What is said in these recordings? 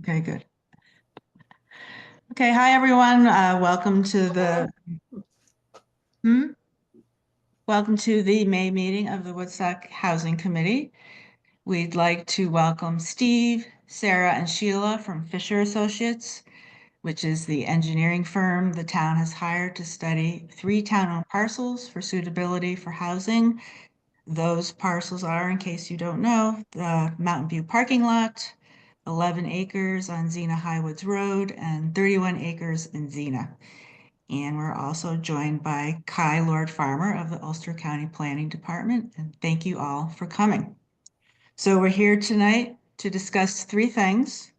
Okay, good. Okay, hi everyone. Welcome to the welcome to the May meeting of the Woodstock Housing Committee. We'd like to welcome Steve, Sarah, and Sheila from Fisher Associates, which is the engineering firm the town has hired to study 3 town-owned parcels for suitability for housing. Those parcels are, in case you don't know, the Mountain View parking lot, 11 acres on Xena Highwoods Road, and 31 acres in Xena. And we're also joined by Kai Lord Farmer of the Ulster County Planning Department. And thank you all for coming. So we're here tonight to discuss 3 things.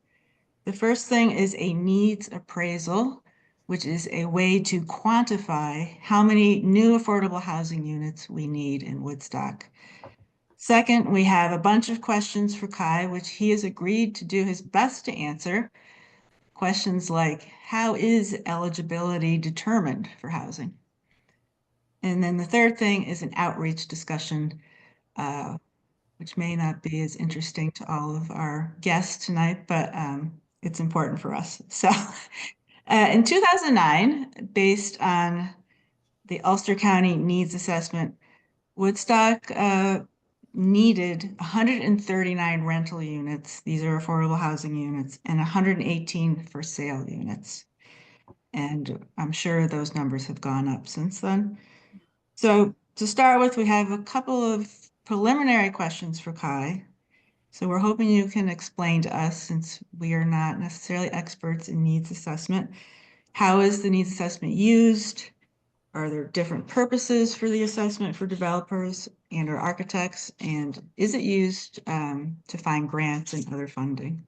The first thing is a needs appraisal, which is a way to quantify how many new affordable housing units we need in Woodstock. Second, we have a bunch of questions for Kai, which he has agreed to do his best to answer. Questions like, how is eligibility determined for housing? And then the third thing is an outreach discussion, which may not be as interesting to all of our guests tonight, but it's important for us. So in 2009, based on the Ulster County Needs Assessment, Woodstock needed 139 rental units. These are affordable housing units, and 118 for sale units. And I'm sure those numbers have gone up since then. So to start with, we have a couple of preliminary questions for Kai. So we're hoping you can explain to us, since we are not necessarily experts in needs assessment, how is the needs assessment used? Are there different purposes for the assessment for developers and or architects? And is it used to find grants and other funding?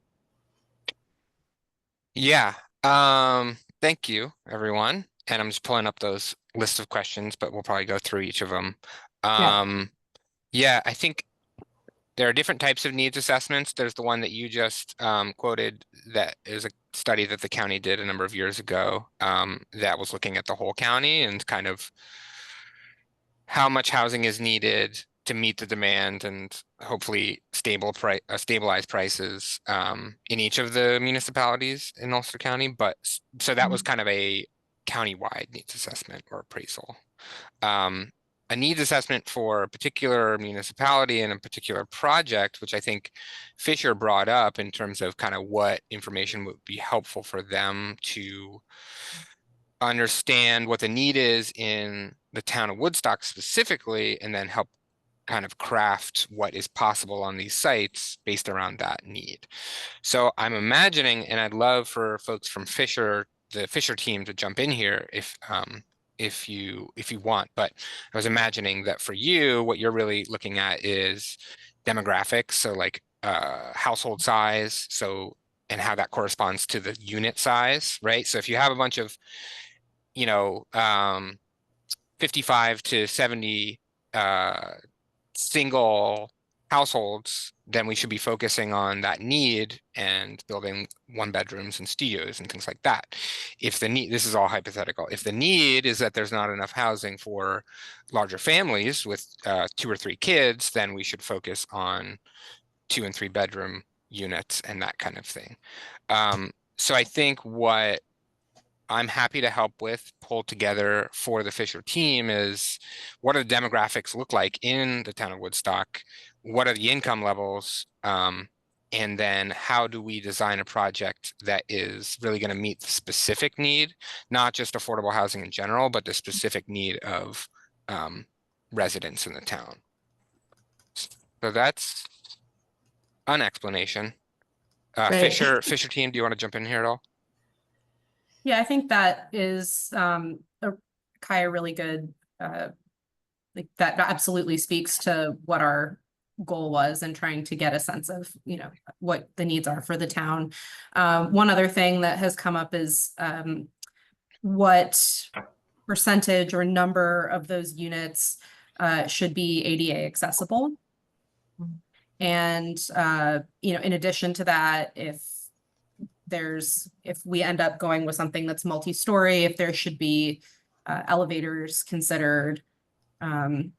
Yeah. Thank you, everyone. And I'm just pulling up those lists of questions, but we'll probably go through each of them. Yeah. Yeah, I think there are different types of needs assessments. There's the one that you just quoted that is a study that the county did a number of years ago that was looking at the whole county and kind of how much housing is needed to meet the demand and hopefully stabilize prices in each of the municipalities in Ulster County. But so that was kind of a countywide needs assessment or appraisal. Um, a needs assessment for a particular municipality and a particular project, which I think Fisher brought up in terms of kind of what information would be helpful for them to understand what the need is in the town of Woodstock specifically, and then help kind of craft what is possible on these sites based around that need. So I'm imagining, and I'd love for folks from Fisher, the Fisher team, to jump in here if you want. But I was imagining that for you, what you're really looking at is demographics, so like household size, so and how that corresponds to the unit size, right? So if you have a bunch of, you know, 55 to 70 single households, then we should be focusing on that need and building 1 bedrooms and studios and things like that. If the need, this is all hypothetical, if the need is that there's not enough housing for larger families with 2 or 3 kids, then we should focus on 2 and 3 bedroom units and that kind of thing. So I think what I'm happy to help with, pull together for the Fisher team is, what do the demographics look like in the town of Woodstock? What are the income levels? And then how do we design a project that is really going to meet the specific need, not just affordable housing in general, but the specific need of residents in the town. So that's an explanation. Great. Fisher team, do you want to jump in here at all? Yeah, I think that is Kaya really good. Like that absolutely speaks to what our goal was and trying to get a sense of, what the needs are for the town. One other thing that has come up is what percentage or number of those units should be ADA accessible. And in addition to that, if we end up going with something that's multi-story, if there should be elevators considered,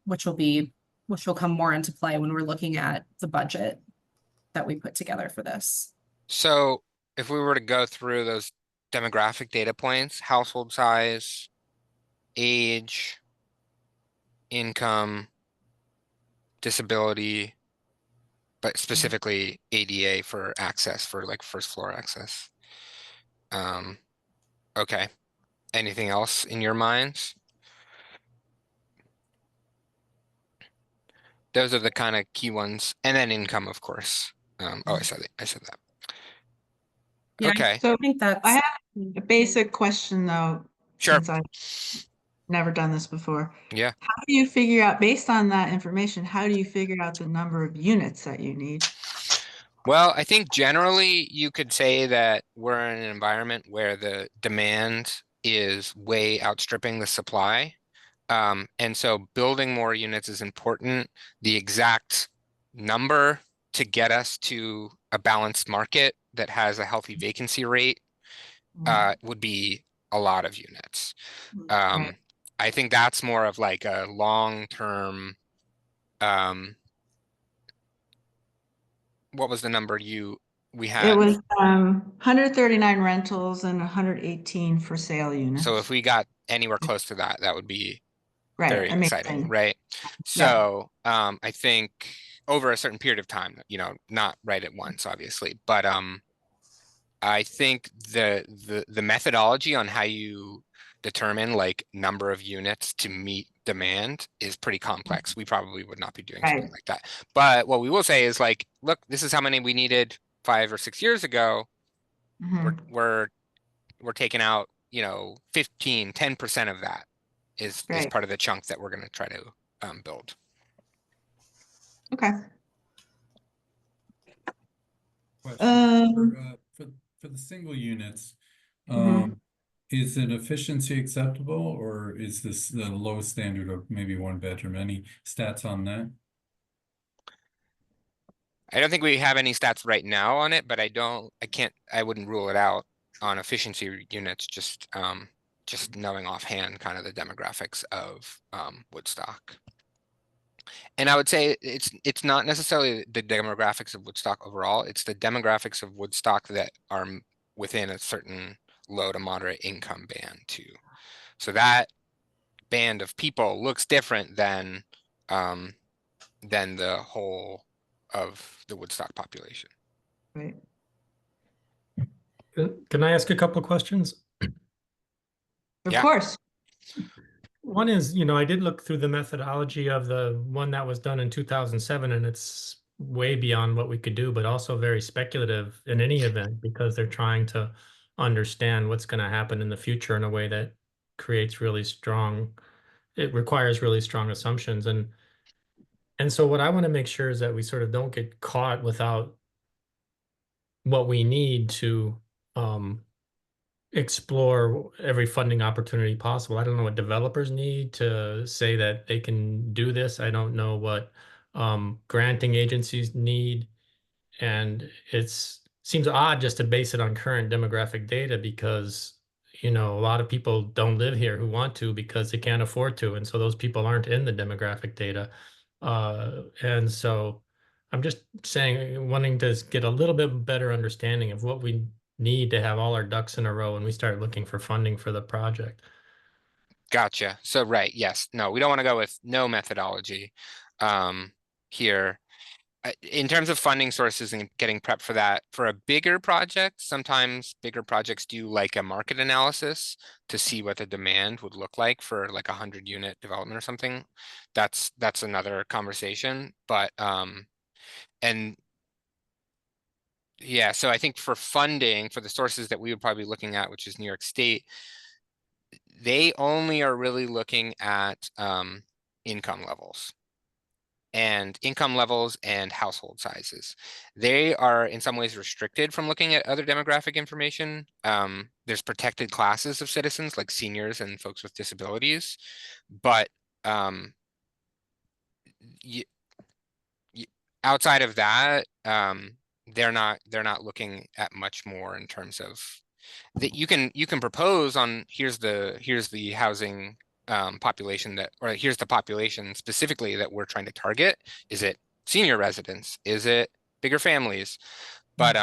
which will come more into play when we're looking at the budget that we put together for this. So if we were to go through those demographic data points, household size, age, income, disability, but specifically ADA for access, for like first floor access. Okay. Anything else in your minds? Those are the kind of key ones. And then income, of course. Oh, I said that. Yeah, Okay, So I think I that's, have a basic question though, sure. since I've never done this before. Yeah. How do you figure out, based on that information, how do you figure out the number of units that you need? Well, I think generally you could say that we're in an environment where the demand is way outstripping the supply. And so building more units is important. The exact number to get us to a balanced market that has a healthy vacancy rate would be a lot of units. Right. I think that's more of like a long-term, um, what was the number we It had? was 139 rentals and 118 for sale So if units. we got anywhere close to that, that would be Right. very exciting, Amazing. right? Yeah. So I think over a certain period of time, not right at once, obviously, but I think the methodology on how you determine like number of units to meet demand is pretty complex. We probably would not be doing something Right. like that. But what we will say is like, look, this is how many we needed 5 or 6 years ago. We're Mhm. we're we're taking out, 15, 10% of that is Right. part of the chunk that we're going to try to build. Okay. Question Um, for the single units, mhm. is it efficiency acceptable, or is this the lowest standard of maybe one bedroom? Any stats on that? I don't think we have any stats right now on it, but I wouldn't rule it out on efficiency units, just knowing offhand kind of the demographics of Woodstock. And I would say it's not necessarily the demographics of Woodstock overall, it's the demographics of Woodstock that are within a certain low to moderate income band too. So that band of people looks different than the whole of the Woodstock population. Right. Can I ask a couple of questions? Of Yeah. course. One is, I did look through the methodology of the one that was done in 2007, and it's way beyond what we could do, but also very speculative in any event because they're trying to understand what's going to happen in the future in a way that creates it requires really strong assumptions. And so what I want to make sure is that we sort of don't get caught without what we need to explore every funding opportunity possible. I don't know what developers need to say that they can do this. I don't know what granting agencies need. And seems odd just to base it on current demographic data because, a lot of people don't live here who want to because they can't afford to. And so those people aren't in the demographic data. And so I'm just saying, wanting to get a little bit better understanding of what we need to have all our ducks in a row when we start looking for funding for the project. Gotcha. So, right. Yes. No, we don't want to go with no methodology here. In terms of funding sources and getting prepped for that, for a bigger project, sometimes bigger projects do like a market analysis to see what the demand would look like for like 100-unit development or something. That's another conversation. But and yeah, so I think for funding, for the sources that we would probably be looking at, which is New York State, they only are really looking at income levels and household sizes. They are in some ways restricted from looking at other demographic information. There's protected classes of citizens like seniors and folks with disabilities, but y outside of that, they're not looking at much more in terms of that you can propose on here's the housing population or here's the population specifically that we're trying to target. Is it senior residents? Is it bigger families? But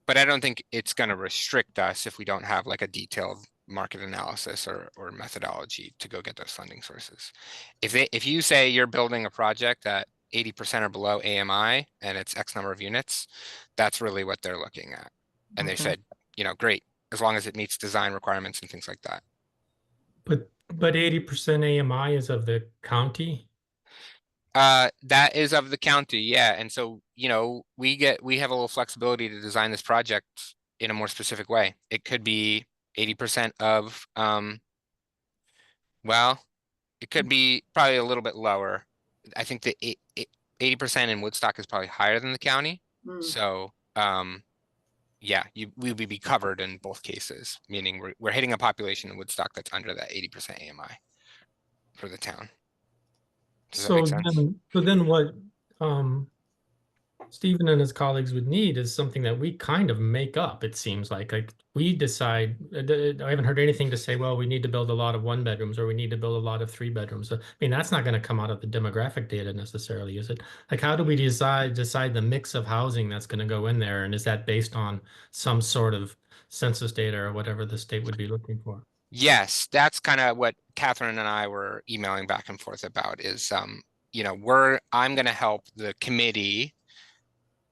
But I don't think it's gonna restrict us if we don't have like a detailed market analysis or methodology to go get those funding sources. If you say you're building a project at 80% or below AMI and it's X number of units, that's really what they're looking at. And they Okay. said, you know, great, as long as it meets design requirements and things like that. But 80% AMI is of the county? That is of the county, yeah. And so, you know, we have a little flexibility to design this project in a more specific way. It could be 80% of, well, it could be probably a little bit lower. I think the 80% in Woodstock is probably higher than the county. So, yeah, we would be covered in both cases, meaning we're hitting a population in Woodstock that's under that 80% AMI for the town. Does that make sense? So then what Stephen and his colleagues would need is something that we kind of make up, it seems like we decide, I haven't heard anything to say, well, we need to build a lot of 1 bedrooms or we need to build a lot of 3 bedrooms. I mean, that's not going to come out of the demographic data necessarily, is it? Like, how do we decide the mix of housing that's going to go in there? And is that based on some sort of census data or whatever the state would be looking for? Yes, that's kind of what Catherine and I were emailing back and forth about is, you know, I'm going to help the committee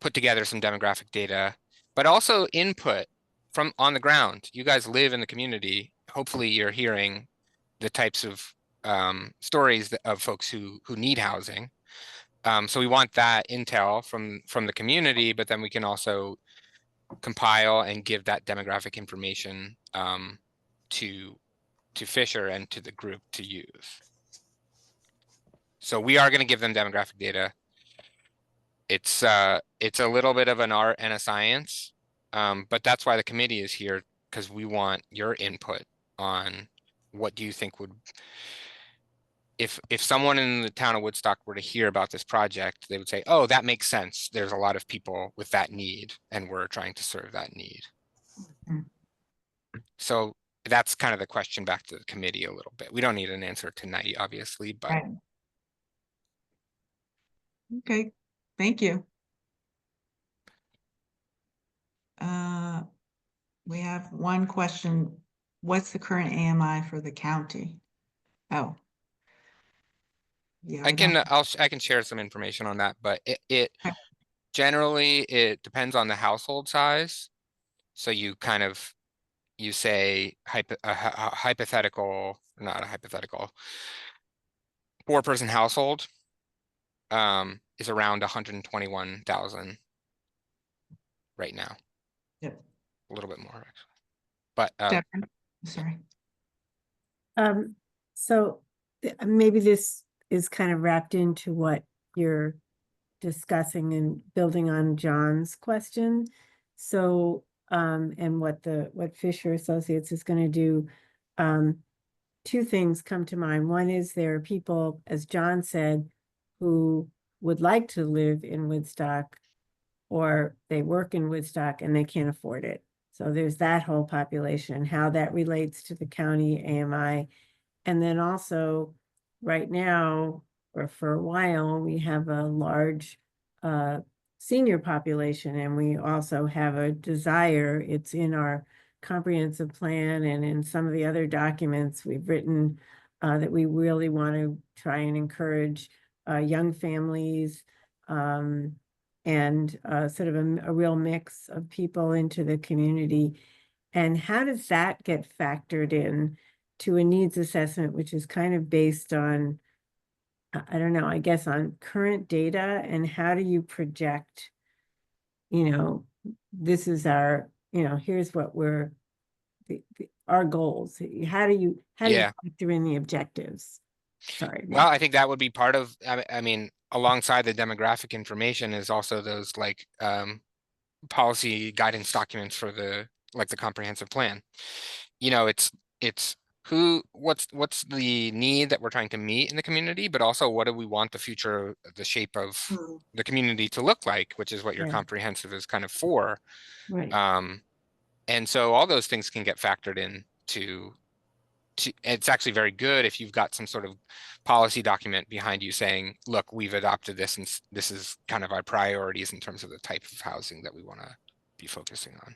put together some demographic data, but also input from on the ground. You guys live in the community. Hopefully you're hearing the types of stories of folks who need housing. So we want that intel from the community, but then we can also compile and give that demographic information to Fisher and to the group to use. So we are going to give them demographic data. It's a little bit of an art and a science, but that's why the committee is here, because we want your input on what do you think would, if someone in the town of Woodstock were to hear about this project, they would say, oh, that makes sense. There's a lot of people with that need, and we're trying to serve that need. Mm. So that's kind of the question back to the committee a little bit. We don't need an answer tonight, obviously, but Right. Okay, thank you. We have one question. What's the current AMI for the county? Oh. Yeah, I we don't. can I can share some information on that, but it Okay. generally it depends on the household size. So you kind of you say hypothetical, not a hypothetical, 4-person household is around 121,000 right now. Yep. A little bit more actually. But Deborah, sorry. So maybe this is kind of wrapped into what you're discussing and building on John's question. So, and what Fisher Associates is going to do. Two things come to mind. One is there are people, as John said, who would like to live in Woodstock, or they work in Woodstock and they can't afford it. So there's that whole population, how that relates to the county AMI. And then also, right now, or for a while, we have a large senior population, and we also have a desire, it's in our comprehensive plan and in some of the other documents we've written, that we really want to try and encourage young families, and sort of a real mix of people into the community. And how does that get factored in to a needs assessment, which is kind of based on, I don't know, I guess on current data? And how do you project, this is our, here's what our goals. How do you Yeah. factor in the objectives? Sorry. well, I think that would be part of, I mean, alongside the demographic information is also those like policy guidance documents for the comprehensive plan. You know, it's what's the need that we're trying to meet in the community, but also what do we want the future, the shape of the community to look like, which is what your Right. comprehensive is kind of for. Right. And so all those things can get factored in to it's actually very good if you've got some sort of policy document behind you saying, look, we've adopted this and this is kind of our priorities in terms of the type of housing that we want to be focusing on.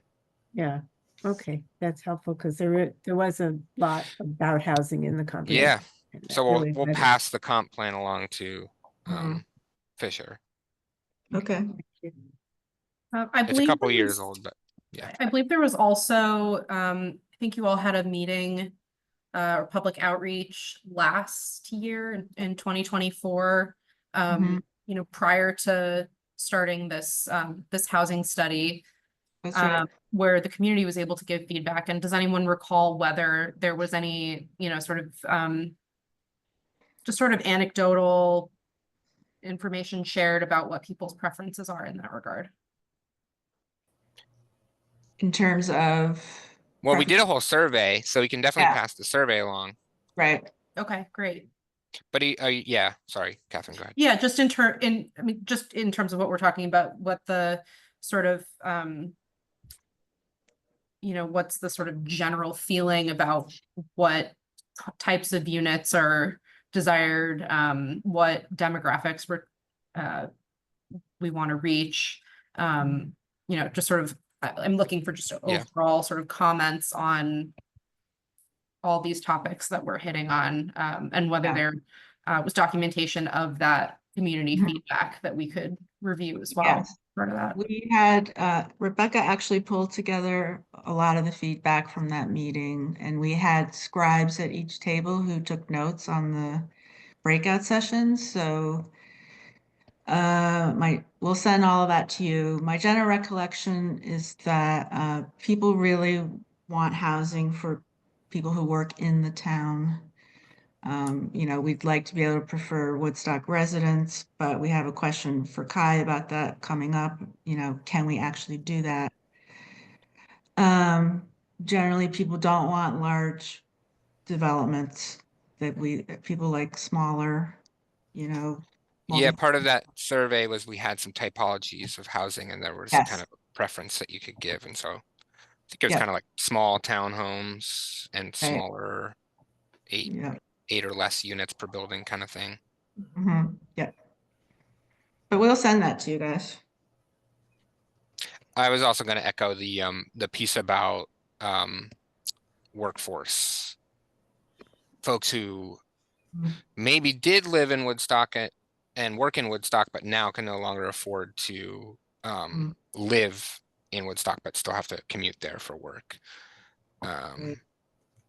Yeah, okay, that's helpful, because there was a lot about housing in the Yeah, comprehensive. and that so really we'll matters. pass the comp plan along to Mhm. Fisher. Okay. I It's a believe couple there years was- old, but yeah. I believe there was also, I think you all had a meeting, or public outreach last year in 2024. Mhm. You know, prior to starting this, this housing study, That's right. where the community was able to give feedback. And does anyone recall whether there was any, you know, sort of, just sort of anecdotal information shared about what people's preferences are in that regard? In terms of. Well, we did a whole survey, so we can definitely Yeah. pass the survey along. Right. Okay, great. But yeah, sorry, Catherine, go ahead. Yeah, just I mean, just in terms of what we're talking about, what the sort of, you know, what's the sort of general feeling about what types of units are desired, what demographics we want to reach, you know, just sort of, I'm looking for just Yeah. overall sort of comments on all these topics that we're hitting on, and whether Yeah. there was documentation of that community Mhm. feedback that we could review as well. Yes. Part of that. We had, Rebecca actually pulled together a lot of the feedback from that meeting, and we had scribes at each table who took notes on the breakout sessions, so we'll send all of that to you. My general recollection is that people really want housing for people who work in the town. You know, we'd like to be able to prefer Woodstock residents, but we have a question for Kai about that coming up. You know, can we actually do that? Generally, people don't want large developments people like smaller, you know. Yeah, multi- part of that survey was we had some typologies of housing and there was Yes. kind of a preference that you could give. And so I think it was Yep. kind of like small townhomes and Right. smaller Yeah. 8 or less units per building kind of thing. Yeah. But we'll send that to you guys. I was also going to echo the piece about workforce. Folks who Mhm. maybe did live in Woodstock and work in Woodstock, but now can no longer afford to live in Woodstock, but still have to commute there for work. Right.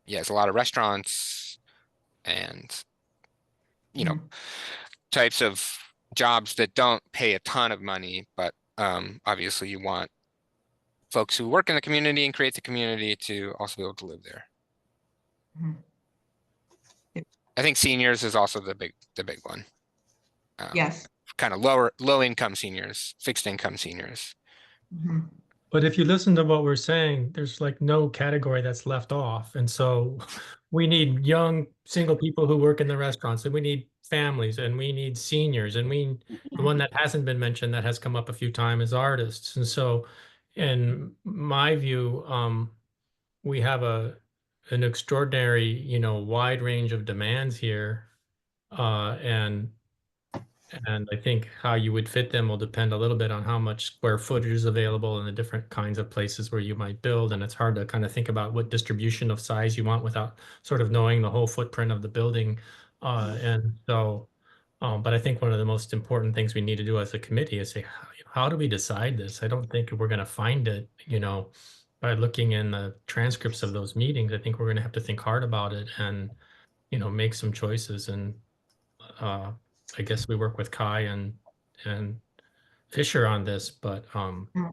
Yeah, there's a lot of restaurants and, you know, Mhm. types of jobs that don't pay a ton of money, but obviously you want folks who work in the community and create the community to also be able to live there. Mhm. I think seniors is also the big one. Yes. Kind of low income seniors, fixed income seniors. Mhm. But if you listen to what we're saying, there's like no category that's left off. And so we need young single people who work in the restaurants, and we need families, and we need seniors, and the one that hasn't been mentioned that has come up a few times is artists. And so in my view, we have an extraordinary, you know, wide range of demands here. And I think how you would fit them will depend a little bit on how much square footage is available and the different kinds of places where you might build. And it's hard to kind of think about what distribution of size you want without sort of knowing the whole footprint of the building. But I think one of the most important things we need to do as a committee is say, how do we decide this? I don't think we're going to find it, you know, by looking in the transcripts of those meetings. I think we're going to have to think hard about it and, you know, make some choices. And I guess we work with Kai and Fisher on this, but Mm.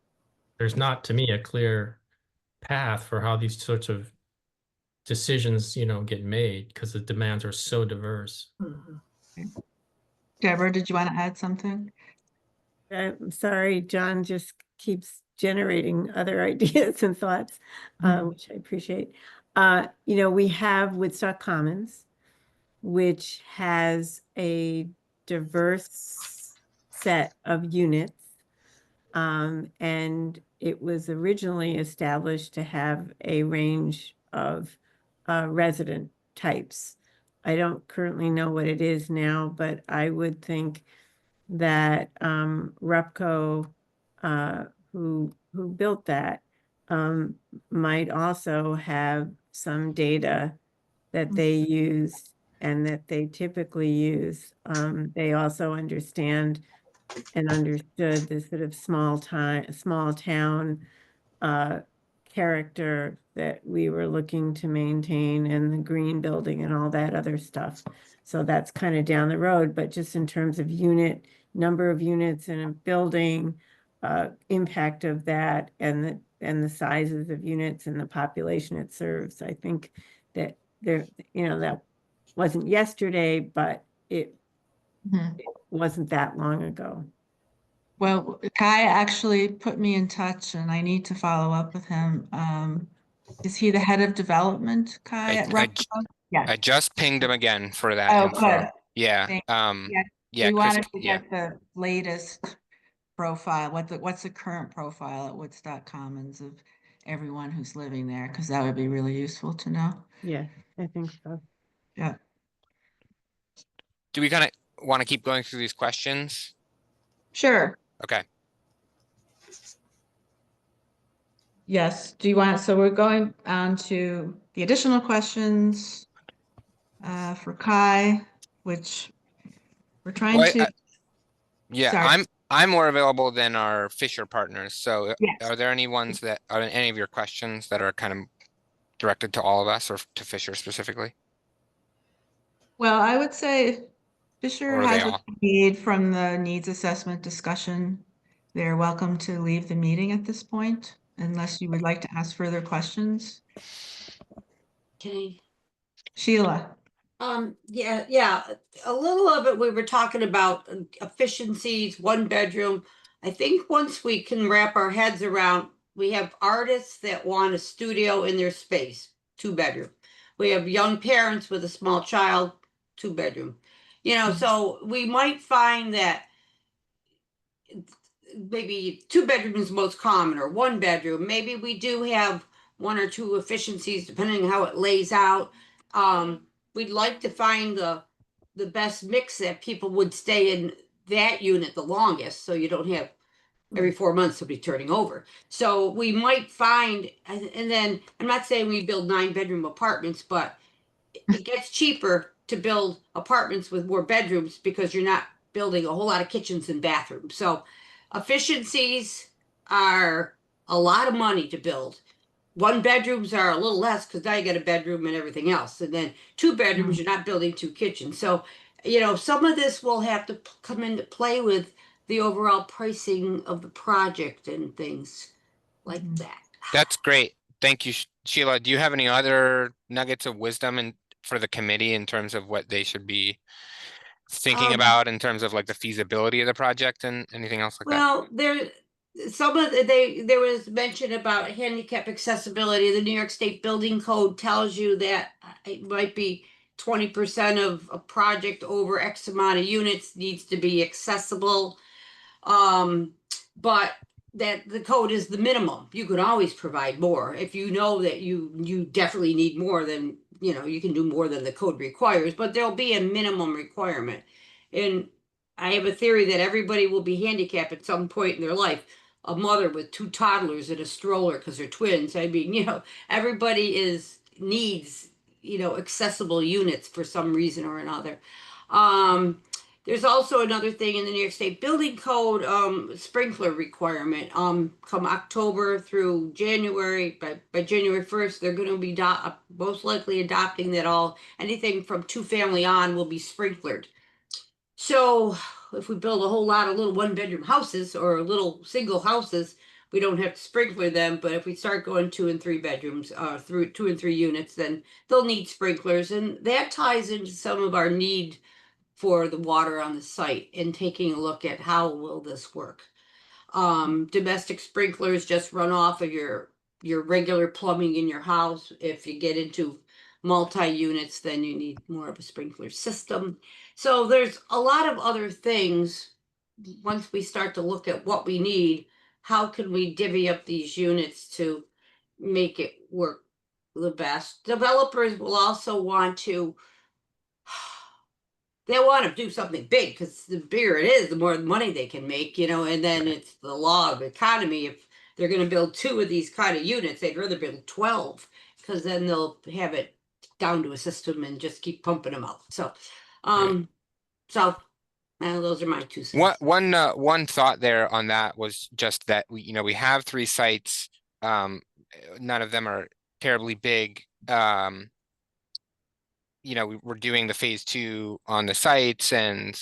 there's not to me a clear path for how these sorts of decisions, you know, get made because the demands are so diverse. Deborah, did you want to add something? I'm sorry, John just keeps generating other ideas and thoughts, which I appreciate. You know, we have Woodstock Commons, which has a diverse set of units. And it was originally established to have a range of resident types. I don't currently know what it is now, but I would think that Repco, who who built that might also have some data that they use and that they typically use. They also understand and understood the sort of small town character that we were looking to maintain, and the green building and all that other stuff. So that's kind of down the road, but just in terms of number of units in a building, impact of that, and the sizes of units and the population it serves, I think that there, that wasn't yesterday, but it Mhm. wasn't that long ago. Well, Kai actually put me in touch and I need to follow up with him. Is he the head of development, Kai, at Rockwell? Yes. I just pinged him again for that Oh, info. good. Yeah, Thank- yeah, We Chris, wanted to yeah. get the latest profile, what's the current profile at Woodstock Commons of everyone who's living there, because that would be really useful to know. Yeah, I think so. Yeah. Do we kind of want to keep going through these questions? Sure. Okay. Yes. Do you want, so we're going on to the additional questions for Kai, which we're trying Well, to, yeah, sorry. I'm more available than our Fisher partners. So Yes. are there any ones that are any of your questions that are kind of directed to all of us or to Fisher specifically? Well, I would say Fisher Or are they has what all? they need from the needs assessment discussion. They're welcome to leave the meeting at this point, unless you would like to ask further questions. Okay. Sheila. Yeah, a little of it, we were talking about efficiencies, 1 bedroom. I think once we can wrap our heads around, we have artists that want a studio in their space, 2 bedroom. We have young parents with a small child, 2 bedroom. So we might find that maybe 2 bedroom is most common, or 1 bedroom. Maybe we do have 1 or 2 efficiencies depending on how it lays out. We'd like to find the best mix that people would stay in that unit the longest, so you don't have every 4 months somebody turning over. So we might find, and then I'm not saying we build 9 bedroom apartments, but it gets cheaper to build apartments with more bedrooms because you're not building a whole lot of kitchens and bathrooms. So efficiencies are a lot of money to build. 1 bedrooms are a little less because now you got a bedroom and everything else. And then 2 bedrooms, you're not building 2 kitchens. So, some of this will have to come into play with the overall pricing of the project and things like that. That's great. Thank you, Sheila. Do you have any other nuggets of wisdom for the committee in terms of what they should be thinking about in terms of like the feasibility of the project and anything else like that? Well, there was mention about handicap accessibility. The New York State Building Code tells you that it might be 20% of a project over X amount of units needs to be accessible. But that the code is the minimum. You can always provide more. If you know that you definitely need more, then you can do more than the code requires, but there'll be a minimum requirement. And I have a theory that everybody will be handicapped at some point in their life. A mother with 2 toddlers in a stroller because they're twins. I mean, everybody needs, accessible units for some reason or another. There's also another thing in the New York State Building Code, sprinkler requirement. Come October through January, by January 1st, they're going to be most likely adopting that anything from 2-family on will be sprinklered. So if we build a whole lot of little 1-bedroom houses or little single houses, we don't have to sprinkler them. But if we start going 2 and 3 bedrooms, through 2 and 3 units, then they'll need sprinklers, and that ties into some of our need for the water on the site and taking a look at how will this work. Domestic sprinklers just run off of your regular plumbing in your house. If you get into multi-units, then you need more of a sprinkler system. So there's a lot of other things. Once we start to look at what we need, how can we divvy up these units to make it work the best? Developers will also want to do something big, because the bigger it is, the more money they can make, and then it's the law of economy. they're going to build 2 of these kind of units, they'd rather build 12 because then they'll have it down to a system and just keep pumping them out. So, so those are my 2 cents. One thought there on that was just that we have 3 sites. None of them are terribly big. We're doing the phase 2 on the sites, and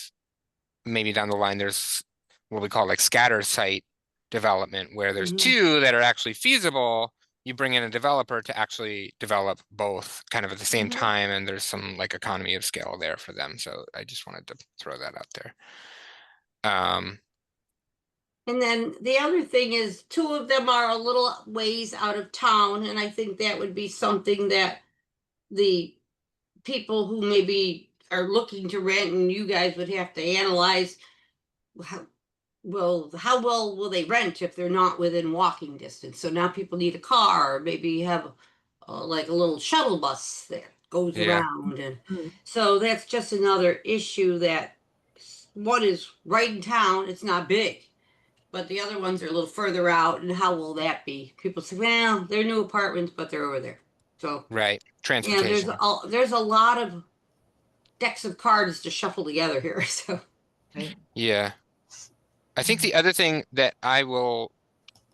maybe down the line there's what we call like scatter site development, where there's 2 that are actually feasible. You bring in a developer to actually develop both kind of at the same time, and there's some like economy of scale there for them. So I just wanted to throw that out there. And then the other thing is 2 of them are a little ways out of town, and I think that would be something that the people who maybe are looking to rent and you guys would have to analyze how well will they rent if they're not within walking distance. So now people need a car, or maybe have like a little shuttle bus that goes around, and so that's just another issue. That one is right in town, it's not big, but the other ones are a little further out, and how will that be? People say, well, they're new apartments, but they're over there. So transportation. There's a lot of decks of cards to shuffle together here. So yeah, I think the other thing that I will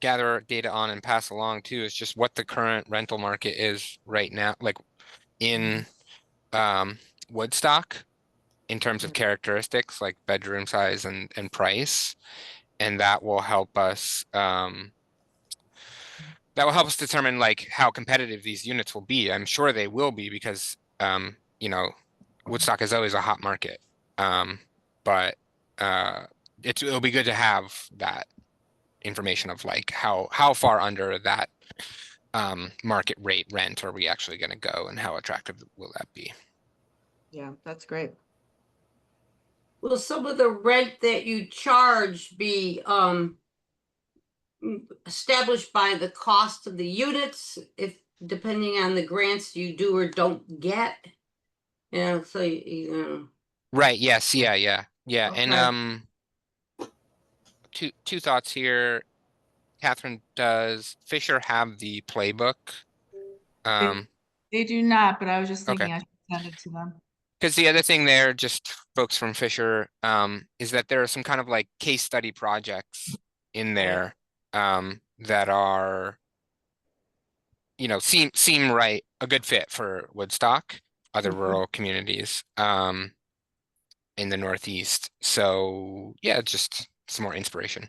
gather data on and pass along too is just what the current rental market is right now, like in Woodstock, in terms of characteristics like bedroom size and price, and that will help us determine like how competitive these units will be. I'm sure they will be, because Woodstock is always a hot market. But it'll be good to have that information of like how far under that market rate rent are we actually going to go, and how attractive will that be? Yeah, that's great. will some of the rent that you charge be established by the cost of the units, if depending on the grants you do or don't get? So Right. Yes. Yeah. Okay. And two thoughts here. Catherine, does Fisher have the playbook? They do not, but I was just thinking Okay. I should send it to them. Because the other thing there, just folks from Fisher, is that there are some kind of like case study projects in there that are, seem right, a good fit for Woodstock, other rural communities in the Northeast. So yeah, just some more inspiration.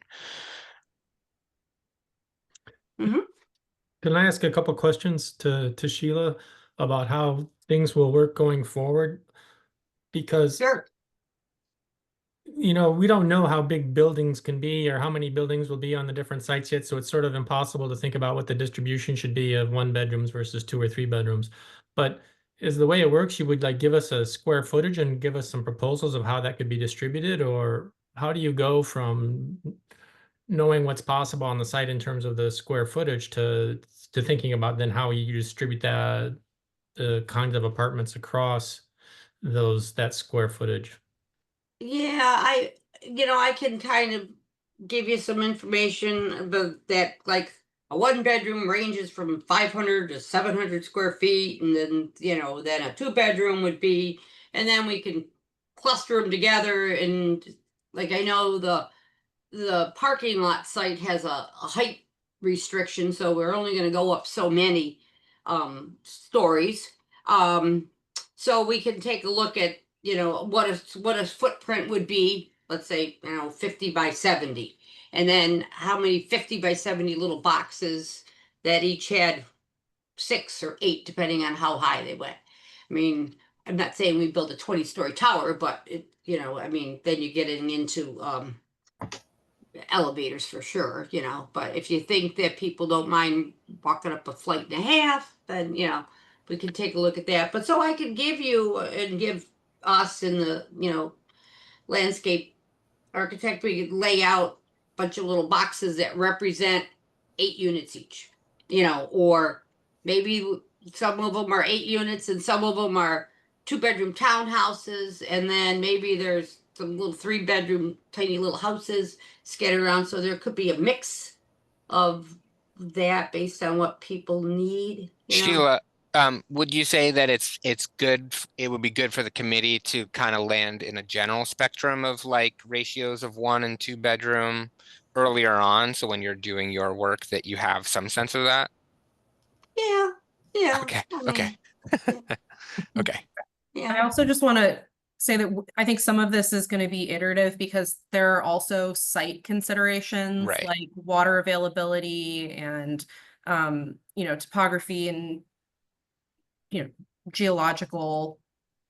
Can I ask a couple questions to Sheila about how things will work going forward? Because Sure. we don't know how big buildings can be or how many buildings will be on the different sites yet. So it's sort of impossible to think about what the distribution should be of 1 bedrooms versus 2 or 3 bedrooms. But is the way it works, you would like give us a square footage and give us some proposals of how that could be distributed? Or how do you go from knowing what's possible on the site in terms of the square footage to thinking about then how you distribute the kinds of apartments across that square footage? Yeah, I can kind of give you some information about that. Like a 1-bedroom ranges from 500 to 700 square feet, and then then a 2-bedroom would be, and then we can cluster them together. And like I know the parking lot site has a height restriction, so we're only going to go up so many stories. So we can take a look at what a footprint would be. Let's say 50 by 70, and then how many 50 by 70 little boxes that each had 6 or 8, depending on how high they went. I mean, I'm not saying we build a 20-story tower, but then you're getting into elevators for sure, but if you think that people don't mind walking up a flight and a half, then we can take a look at that. But so I can give you and give us in the landscape architect, we could lay out a bunch of little boxes that represent 8 units each, or maybe some of them are 8 units and some of them are 2-bedroom townhouses, and then maybe there's some little 3-bedroom tiny little houses scattered around. So there could be a mix of that based on what people need, you know? Sheila, would you say that it's good, it would be good for the committee to kind of land in a general spectrum of like ratios of 1 and 2 bedroom earlier on, so when you're doing your work that you have some sense of that? Yeah, yeah, Okay, I okay, mean, yeah, okay. I yeah. also just want to say that I think some of this is going to be iterative because there are also site considerations Right. like water availability and topography and geological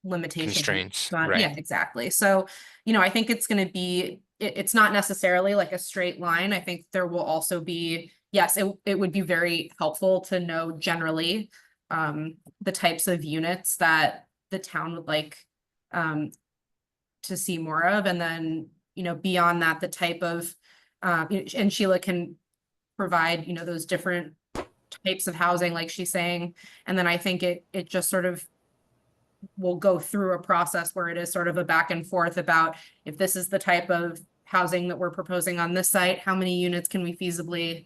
limitations. Constraints, Yeah, right. exactly. So, I think it's going to be it's not necessarily like a straight line. I think there will also be, yes, it would be very helpful to know generally the types of units that the town would like to see more of, and then beyond that, the type of and Sheila can provide those different types of housing like she's saying, and then I think it just sort of will go through a process where it is sort of a back and forth about, if this is the type of housing that we're proposing on this site, how many units can we feasibly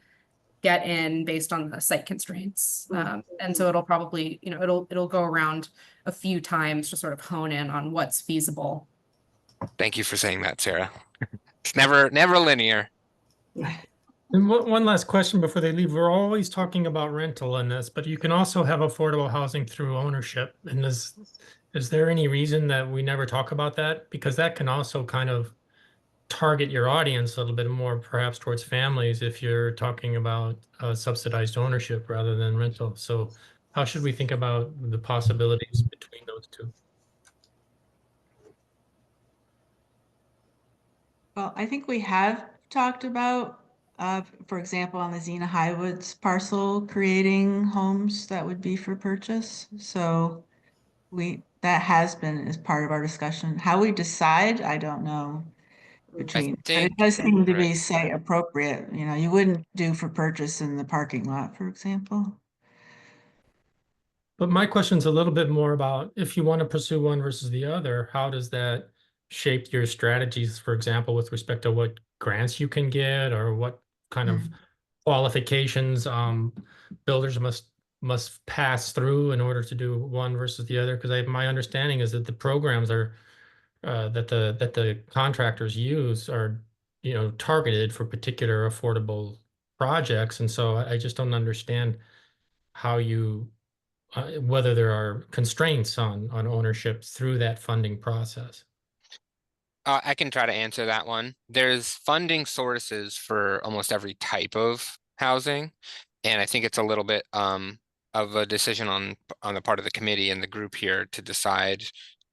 get in based on the site constraints. And so it'll probably, it'll go around a few times to sort of hone in on what's feasible. Thank you for saying that, Sarah. It's never linear. And one last question before they leave. We're always talking about rental in this, but you can also have affordable housing through ownership. And is there any reason that we never talk about that? Because that can also kind of target your audience a little bit more, perhaps towards families, if you're talking about subsidized ownership rather than rental. So how should we think about the possibilities between those two? Well, I think we have talked about, for example, on the Xena Highwoods parcel, creating homes that would be for purchase. So that has been as part of our discussion. How we decide, I don't know but it think, does seem to right. be site appropriate. You wouldn't do for purchase in the parking lot, for example. But my question's a little bit more about, if you want to pursue one versus the other, how does that shape your strategies, for example, with respect to what grants you can get, or what kind of qualifications builders must pass through in order to do one versus the other? Because my understanding is that the programs are that the contractors use are targeted for particular affordable projects, and so I just don't understand how you whether there are constraints on ownership through that funding process. I can try to answer that one. There's funding sources for almost every type of housing. And I think it's a little bit of a decision on the part of the committee and the group here to decide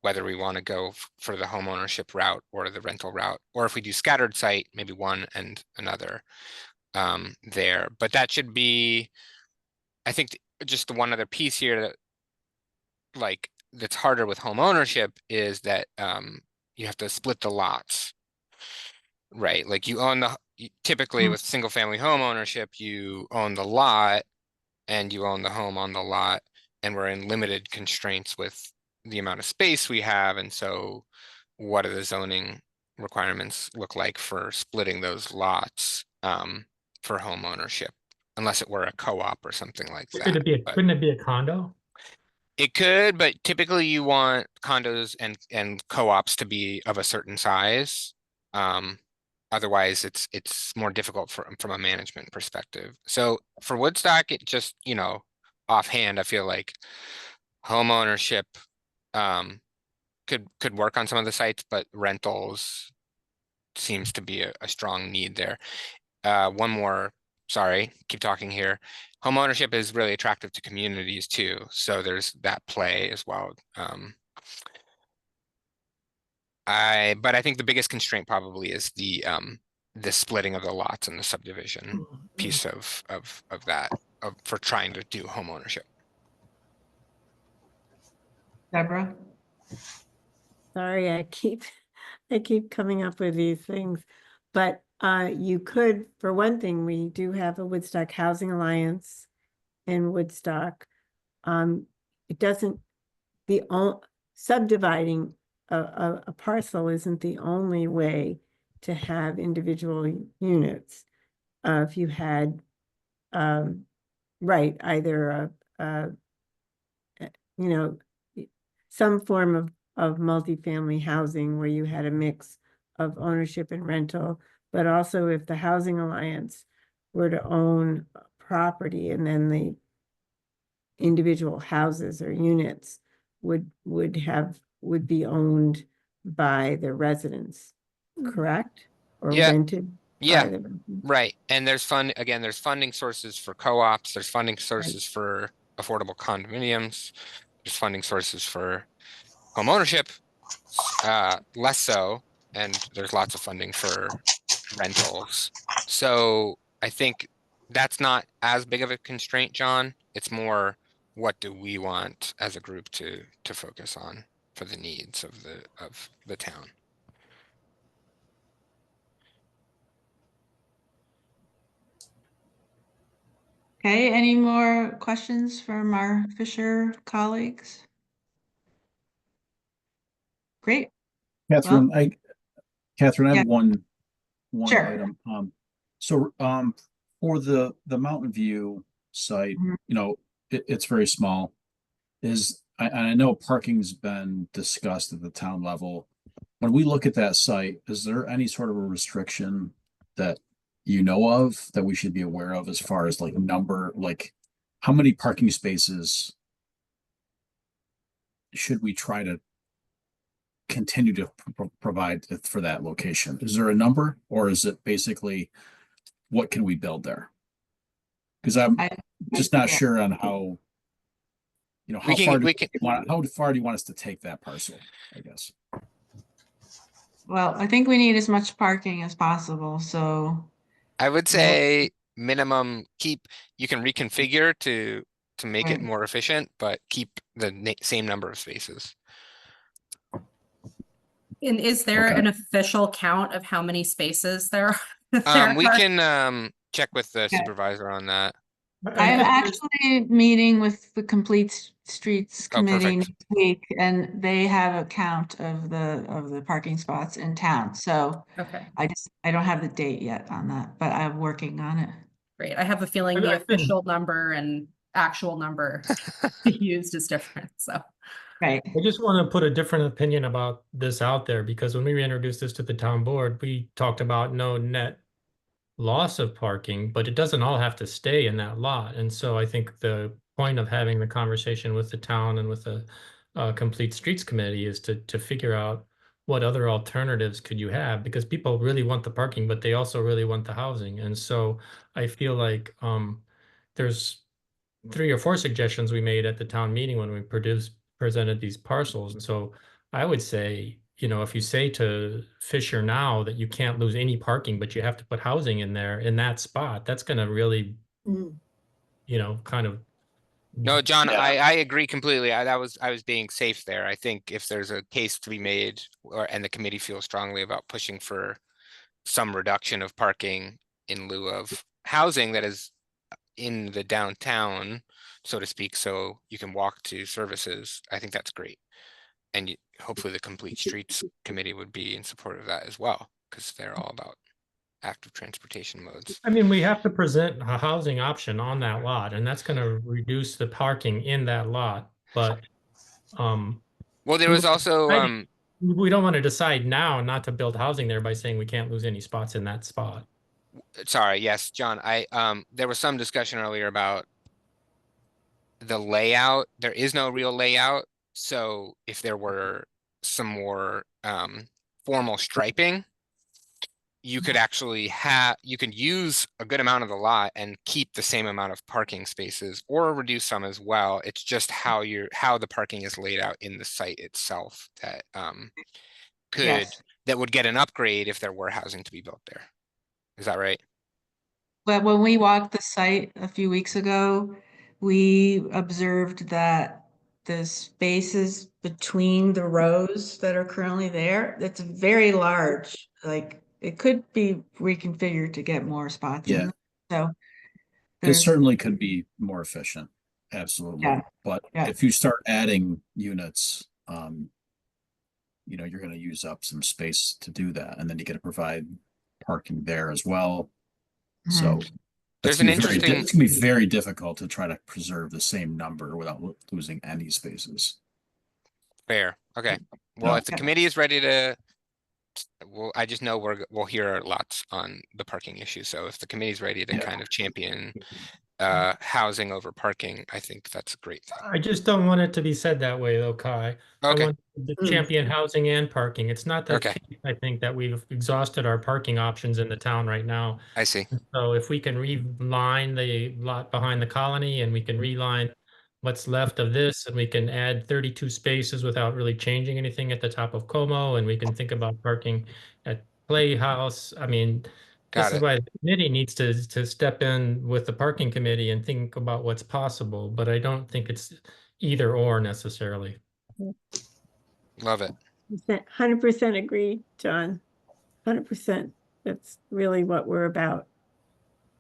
whether we want to go for the home ownership route or the rental route, or if we do scattered site, maybe one and another there. But that should be, I think, just the one other piece here that that's harder with home ownership is that you have to split the lots, right? Like you own typically with single family home ownership, you own the lot and you own the home on the lot, and we're in limited constraints with the amount of space we have. And so what do the zoning requirements look like for splitting those lots for home ownership, unless it were a co-op or something like that. Couldn't it be a condo? It could, but typically you want condos and co-ops to be of a certain size. Otherwise it's more difficult from a management perspective. So for Woodstock, it just, offhand, I feel like home ownership could work on some of the sites, but rentals seems to be a strong need there. One more, sorry, keep talking here. Home ownership is really attractive to communities too, so there's that play as well. But I think the biggest constraint probably is the splitting of the lots and the subdivision piece of that for trying to do home ownership. Deborah? Sorry, I keep coming up with these things, but you could, for one thing, we do have a Woodstock Housing Alliance in Woodstock. It doesn't, subdividing a parcel isn't the only way to have individual units. If you had right, either you know, some form of multifamily housing where you had a mix of ownership and rental, but also if the Housing Alliance were to own property and then the individual houses or units would be owned by the residents, correct? Or Yeah. rented by Yeah, the residents? right. And there's there's funding sources for co-ops, there's funding sources for affordable condominiums, there's funding sources for home ownership, less so, and there's lots of funding for rentals. So I think that's not as big of a constraint, John. It's more, what do we want as a group to focus on for the needs of the town? Okay, any more questions from our Fisher colleagues? Great. Catherine, I Yeah. have one Sure. item. For the Mountain View site, Mhm. it's very small. I know parking's been discussed at the town level. When we look at that site, is there any sort of a restriction that you know of that we should be aware of as far as like number, like how many parking spaces should we try to continue to provide for that location? Is there a number, or is it basically what can we build there? Because I'm I- just not yeah. sure on how, We can- how far do you want us to take that parcel, I guess? Well, I think we need as much parking as possible, so I would say minimum you can reconfigure to make it Right. more efficient, but keep the same number of spaces. And is there Okay. an official count of how many spaces there are? We are? can check with the Yeah. supervisor on that. I am actually meeting with the Complete Streets Oh, Committee perfect. next week, and they have a count of the parking spots in town. So Okay, I don't have the date yet on that, but I'm working on it. great. I have a feeling I the think- official number and actual number used is different, so. Right. I just want to put a different opinion about this out there, because when we introduced this to the town board, we talked about no net loss of parking, but it doesn't all have to stay in that lot. And so I think the point of having the conversation with the town and with the Complete Streets Committee is to figure out what other alternatives could you have, because people really want the parking, but they also really want the housing. And so I feel like there's 3 or 4 suggestions we made at the town meeting when we presented these parcels. And so I would say, if you say to Fisher now that you can't lose any parking, but you have to put housing in there in that spot, that's going to really, kind of. No, John, Yeah. I agree completely. I was being safe there. I think if there's a case to be made, and the committee feels strongly about pushing for some reduction of parking in lieu of housing that is in the downtown, so to speak, so you can walk to services, I think that's great. And hopefully the Complete Streets Committee would be in support of that as well, because they're all about active transportation modes. I mean, we have to present a housing option on that lot, and that's going to reduce the parking in that lot. But Well, there was also we don't want to decide now not to build housing there by saying we can't lose any spots in that spot. sorry, yes, John, there was some discussion earlier about the layout. There is no real layout. So if there were some more formal striping, you could actually you could use a good amount of the lot and keep the same amount of parking spaces, or reduce some as well. It's just how the parking is laid out in the site itself that Yes. that would get an upgrade if there were housing to be built there. Is that right? But when we walked the site a few weeks ago, we observed that the spaces between the rows that are currently there, it's very large. Like it could be reconfigured to get more spots Yeah. in. So It there's, certainly could be more efficient, absolutely. Yeah. But Yeah. if you start adding units, you're going to use up some space to do that, and then you got to provide parking there as well. So, That's There's an gonna be interesting, it's gonna be very difficult to try to preserve the same number without losing any spaces. fair, okay. Well, No. if the Yeah. committee is ready to, well, I just know we'll hear lots on the parking issue. So if the committee's ready to Yeah. kind of champion housing over parking, I think that's a great thing. I just don't want it to be said that way though, Kai. I Okay, want the Mm. champion housing and parking. It's not the Okay. case, I think, that we've exhausted our parking options in the town right now. I see. So if we can reline the lot behind the colony and we can reline what's left of this and we can add 32 spaces without really changing anything at the top of Como, and we can think about parking at Playhouse. I mean, Got this is it. why the committee needs to step in with the parking committee and think about what's possible, but I don't think it's either or necessarily. Love it. 100% agree, John. 100%. That's really what we're about,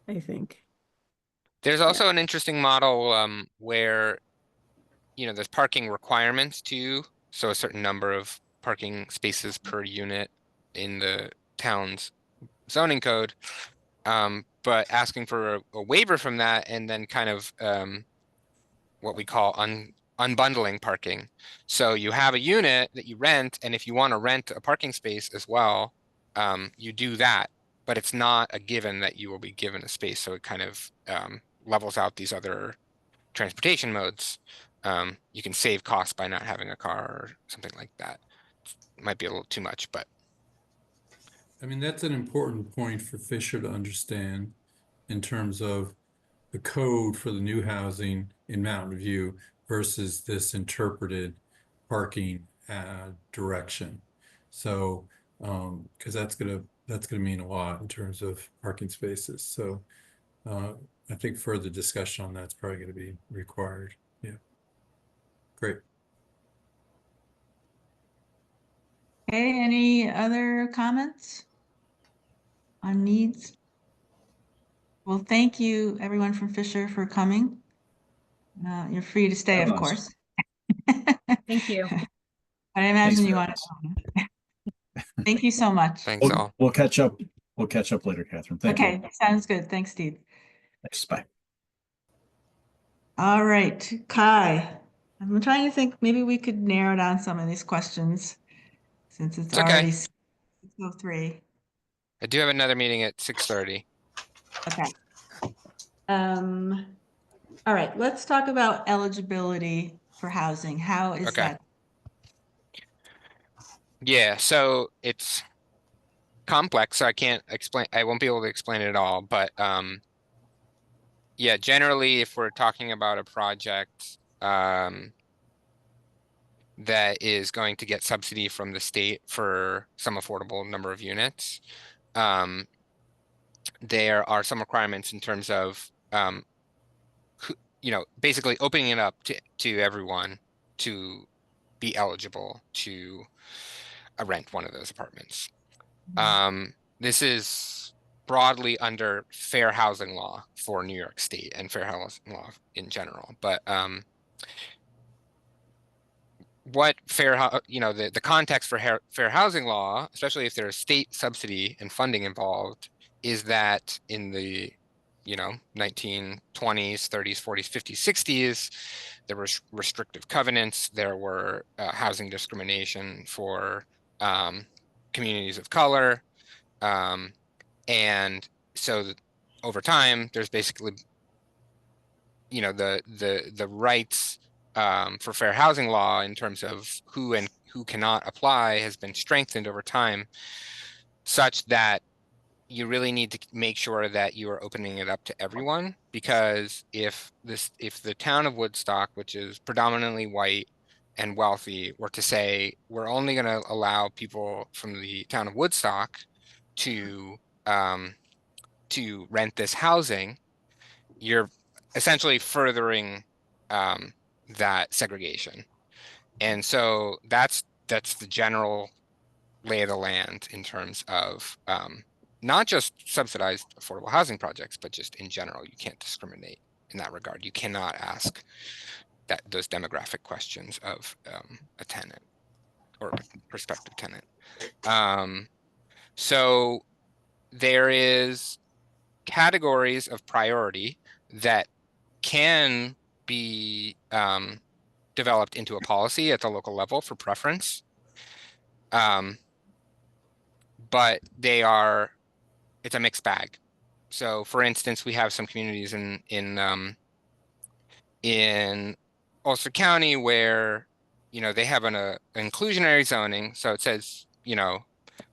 I think. There's also an interesting model where, you know, there's parking requirements too. So a certain number of parking spaces per unit in the town's zoning code. But asking for a waiver from that and then kind of what we call unbundling parking. So you have a unit that you rent, and if you want to rent a parking space as well, you do that. But it's not a given that you will be given a space. So it kind of levels out these other transportation modes. You can save costs by not having a car or something like that. It might be a little too much, but I mean, that's an important point for Fisher to understand in terms of the code for the new housing in Mountain View versus this interpreted parking direction. So, because that's gonna mean a lot in terms of parking spaces. So, I think further discussion on that's probably going to be required. Yeah, great. Okay, any other comments on needs? Well, thank you, everyone from Fisher, for coming. You're free to stay, of Yes. course. Thank you. But I imagine you for want to. Thank you so much. thanks all. We'll catch up. We'll catch up later, Catherine. Thank you. Okay, sounds good. Thanks, Steve. Thanks. Bye. All right, Kai. I'm trying to think, maybe we could narrow down some of these questions since it's It's okay. already 6:03. I do have another meeting at 6:30. Okay. All right, let's talk about eligibility for housing. How is Okay. that? Yeah, so it's complex, so I won't be able to explain it all, but yeah, generally if we're talking about a project that is going to get subsidy from the state for some affordable number of units, there are some requirements in terms of basically opening it up to everyone to be eligible to rent one of those apartments. This is broadly under fair housing law for New York State and fair housing law in general. But what the context for fair housing law, especially if there's state subsidy and funding involved, is that in the 1920s, 30s, 40s, 50s, 60s, there were restrictive covenants. There were housing discrimination for communities of color. And so over time, there's basically, the rights for fair housing law in terms of who cannot apply has been strengthened over time, such that you really need to make sure that you are opening it up to everyone, because if the town of Woodstock, which is predominantly white and wealthy, were to say we're only going to allow people from the town of Woodstock to rent this housing, you're essentially furthering that segregation. And so that's the general lay of the land in terms of not just subsidized affordable housing projects, but just in general. You can't discriminate in that regard. You cannot ask those demographic questions of a tenant or prospective tenant. So there is categories of priority that can be developed into a policy at the local level for preference. But it's a mixed bag. So for instance, we have some communities in Ulster County where, they have an inclusionary zoning. So it says,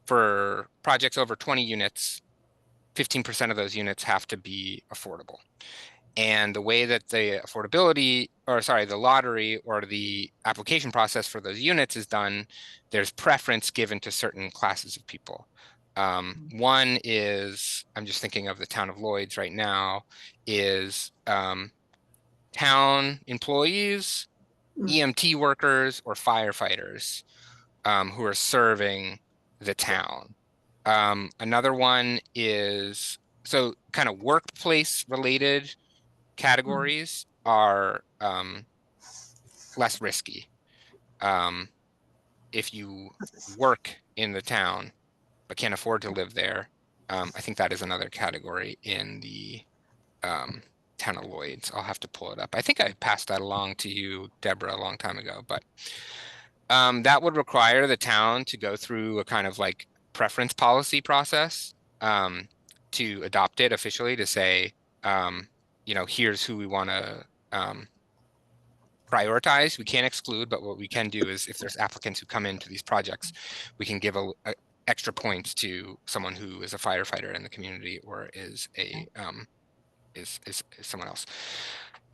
for projects over 20 units, 15% of those units have to be affordable. And the way that the the lottery or the application process for those units is done, there's preference given to certain classes of people. One is, I'm just thinking of the town of Lloyd's right now, is town employees, EMT workers, or firefighters who are serving the town. Another one is, so kind of workplace related categories are less risky. If you work in the town but can't afford to live there, I think that is another category in the town of Lloyd's. I'll have to pull it up. I think I passed that along to you, Deborah, a long time ago, but that would require the town to go through a kind of like preference policy process to adopt it officially, to say, here's who we want to prioritize. We can't exclude, but what we can do is if there's applicants who come into these projects, we can give a extra points to someone who is a firefighter in the community or is a is someone else.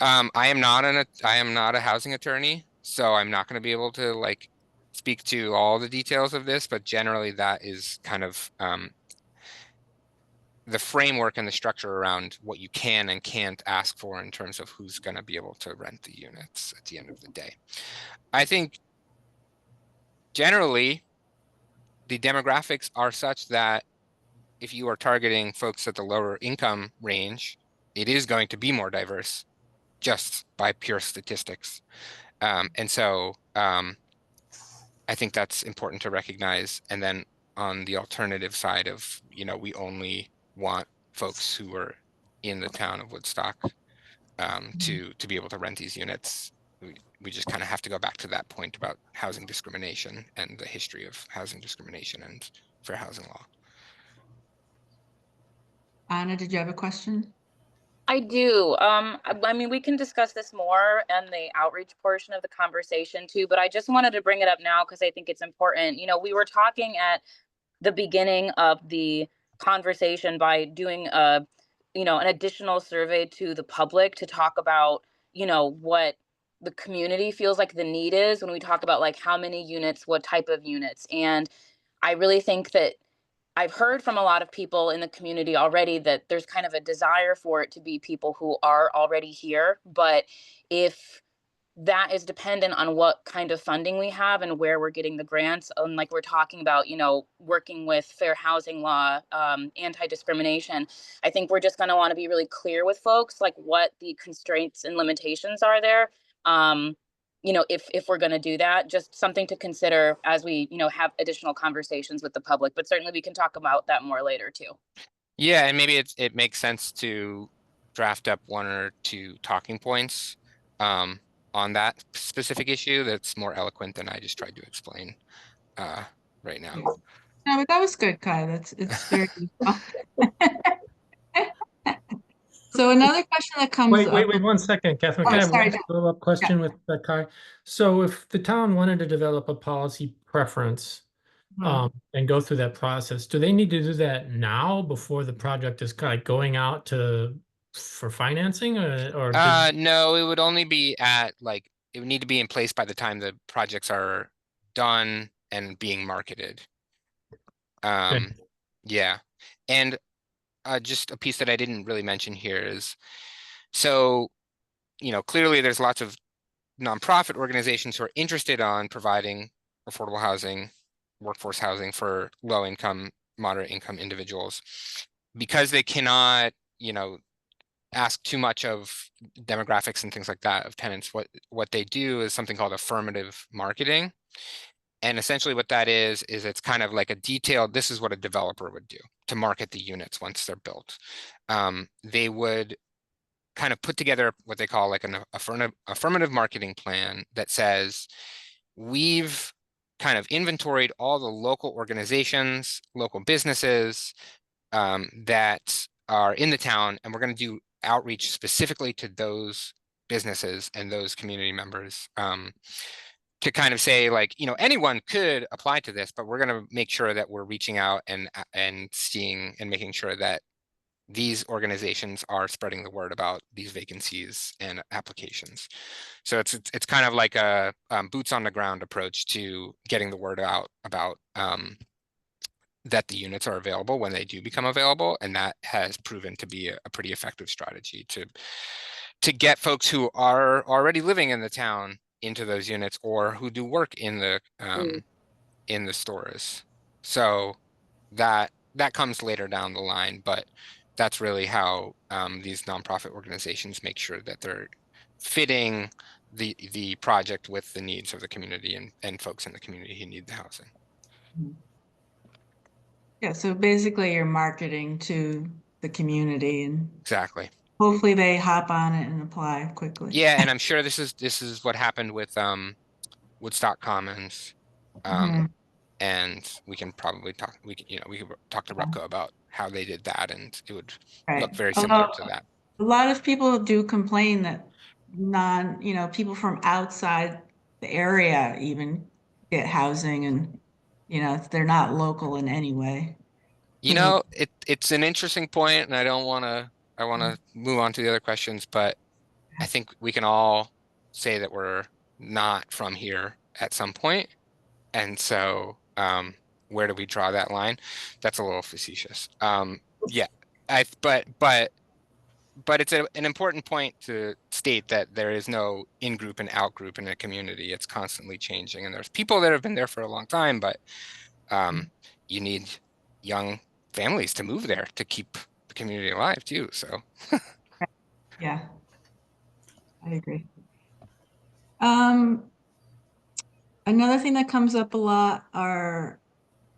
I am not a housing attorney, so I'm not going to be able to like speak to all the details of this, but generally that is kind of the framework and the structure around what you can and can't ask for in terms of who's going to be able to rent the units at the end of the day. I think generally the demographics are such that if you are targeting folks at the lower income range, it is going to be more diverse just by pure statistics. And so I think that's important to recognize. And then on the alternative side of, we only want folks who are in the town of Woodstock to be able to rent these units. We just kind of have to go back to that point about housing discrimination and the history of housing discrimination and fair housing law. Anna, did you have a question? I do. I mean, we can discuss this more in the outreach portion of the conversation too, but I just wanted to bring it up now because I think it's important. We were talking at the beginning of the conversation by doing an additional survey to the public to talk about, what the community feels like the need is when we talk about like how many units, what type of units. And I really think that I've heard from a lot of people in the community already that there's kind of a desire for it to be people who are already here. But if that is dependent on what kind of funding we have and where we're getting the grants, and like we're talking about, working with fair housing law, anti-discrimination, I think we're just going to want to be really clear with folks like what the constraints and limitations are there. If we're going to do that, just something to consider as we, have additional conversations with the public, but certainly we can talk about that more later too. Yeah, and maybe it makes sense to draft up 1 or 2 talking points on that specific issue that's more eloquent than I just tried to explain right now. No, but that was good, Kai. It's very useful. So another question that comes Wait, up. 1 second, Catherine. Oh, Can I have sorry, one John. follow-up question with Kai? So if the town wanted to develop a policy preference and go through that process, do they need to do that now before the project is kind of going out for financing or no, it would only be it would need to be in place by the time the projects are done and being marketed. Yeah. And just a piece that I didn't really mention here is, so, clearly there's lots of nonprofit organizations who are interested on providing affordable housing, workforce housing for low income, moderate income individuals, because they cannot, ask too much of demographics and things like that of tenants. What they do is something called affirmative marketing. And essentially what that is it's kind of like a detailed, this is what a developer would do to market the units once they're built. They would kind of put together what they call like an affirmative marketing plan that says, we've kind of inventoried all the local organizations, local businesses that are in the town, and we're going to do outreach specifically to those businesses and those community members to kind of say, like, you know, anyone could apply to this, but we're going to make sure that we're reaching out and seeing and making sure that these organizations are spreading the word about these vacancies and applications. So it's kind of like a boots on the ground approach to getting the word out about that the units are available when they do become available, and that has proven to be a pretty effective strategy to get folks who are already living in the town into those units, or who do work in the stores. So that comes later down the line, but that's really how these nonprofit organizations make sure that they're fitting the project with the needs of the community and folks in the community who need the housing. Yeah, so basically you're marketing to the community and Exactly. hopefully they hop on it and apply quickly. Yeah, and I'm sure this is what happened with Woodstock Commons. Mhm. And we can probably talk, we could talk to Repco about how they did that, and it would Right. look very similar to that. A lot of people do complain that people from outside the area even get housing and, they're not local in any way. You know, it's an interesting point, and I want to move on to the other questions, but I think we can all say that we're not from here at some point. And so where do we draw that line? That's a little facetious. Yeah, but it's an important point to state that there is no in-group and out-group in a community. It's constantly changing, and there's people that have been there for a long time, but you need young families to move there to keep the community alive too. So Yeah, I agree. Another thing that comes up a lot are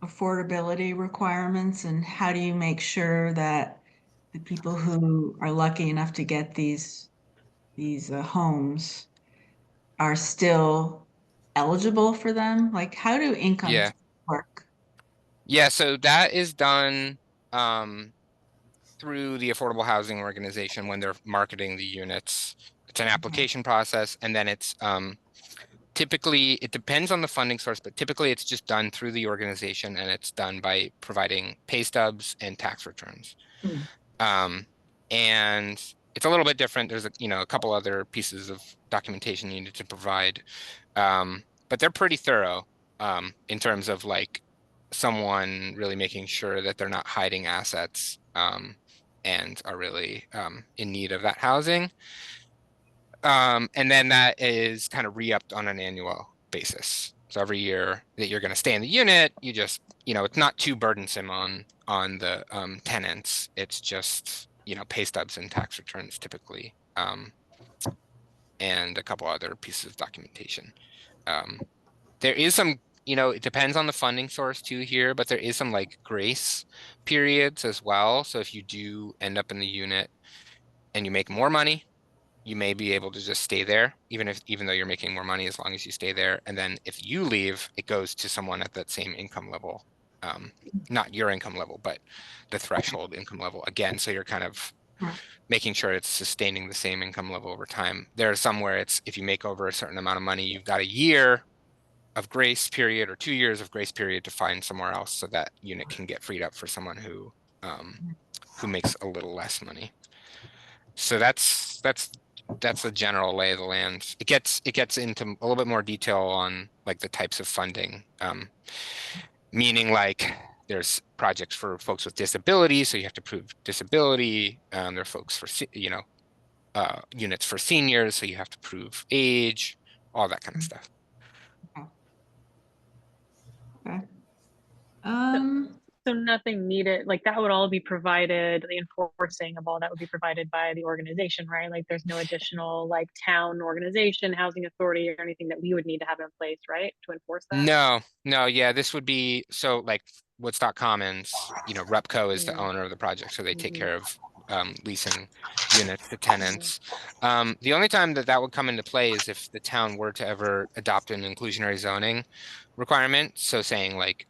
affordability requirements, and how do you make sure that the people who are lucky enough to get these homes are still eligible for them? Like, how do incomes yeah. work? Yeah, so that is done through the Affordable Housing Organization when they're marketing the units. It's an application process, and then it's typically, it depends on the funding source, but typically it's just done through the organization, and it's done by providing pay stubs and tax returns. And it's a little bit different. There's a couple other pieces of documentation you need to provide, but they're pretty thorough in terms of like someone really making sure that they're not hiding assets and are really in need of that housing. And then that is kind of re-upped on an annual basis. So every year that you're going to stay in the unit, you just, it's not too burdensome on the tenants. It's just, pay stubs and tax returns typically, and a couple other pieces of documentation. There is some, it depends on the funding source too here, but there is some like grace periods as well. So if you do end up in the unit and you make more money, you may be able to just stay there, even though you're making more money, as long as you stay there. And then if you leave, it goes to someone at that same income level, not your income level, but the threshold income level again. So you're kind of making sure it's sustaining the same income level over time. There are some where it's, if you make over a certain amount of money, you've got a year of grace period or 2 years of grace period to find somewhere else, so that unit can get freed up for someone who makes a little less money. So that's a general lay of the land. It gets into a little bit more detail on like the types of funding, meaning like there's projects for folks with disabilities, so you have to prove disability. There are folks for units for seniors, so you have to prove age, all that kind of stuff. Okay. So nothing needed, like that would all be provided, the enforcing of all that would be provided by the organization, right? Like there's no additional like town organization, housing authority or anything that we would need to have in place, right? To enforce that? No, yeah, this would be, so like Woodstock Commons, Repco is the Yeah. owner of the project, so they take Mhm. care of leasing units to tenants. The only time that would come into play is if the town were to ever adopt an inclusionary zoning requirement. So saying like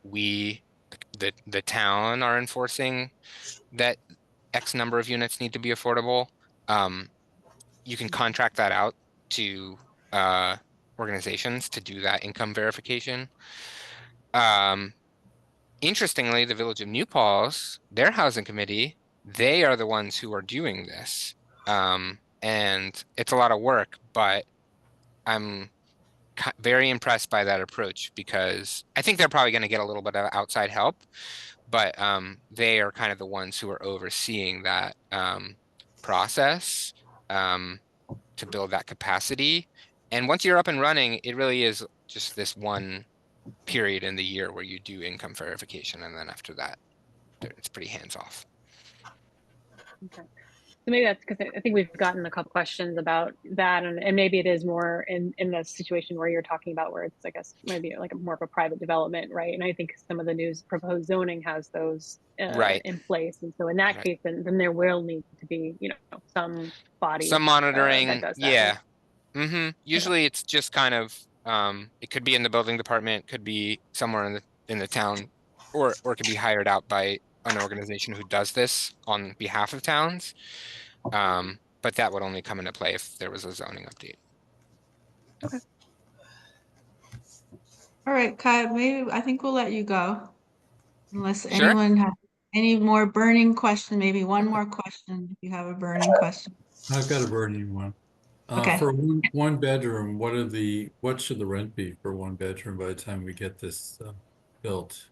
the town are enforcing that X number of units need to be affordable. You can contract that out to organizations to do that income verification. Interestingly, the Village of New Paltz, their housing committee, they are the ones who are doing this. And it's a lot of work, but I'm very impressed by that approach because I think they're probably going to get a little bit of outside help, but they are kind of the ones who are overseeing that process to build that capacity. And once you're up and running, it really is just this one period in the year where you do income verification, and then after that, it's pretty hands off. Okay. So maybe that's because I think we've gotten a couple questions about that, and maybe it is more in the situation where you're talking about where it's, I guess, maybe like more of a private development, right? And I think some of the news proposed zoning has those Right. in place, and so in that Right. case, then there will need to be, some body Some monitoring, that does that. yeah. Usually it's just kind of it could be in the building department, could be somewhere in the town, or it could be hired out by an organization who does this on behalf of towns. But that would only come into play if there was a zoning update. Okay. All right, Kai, maybe I think we'll let you go. Unless Sure. anyone has any more burning question, maybe one more question if you have a burning question. I've got a burning one. Okay. For one bedroom, what should the rent be for one bedroom by the time we get this built?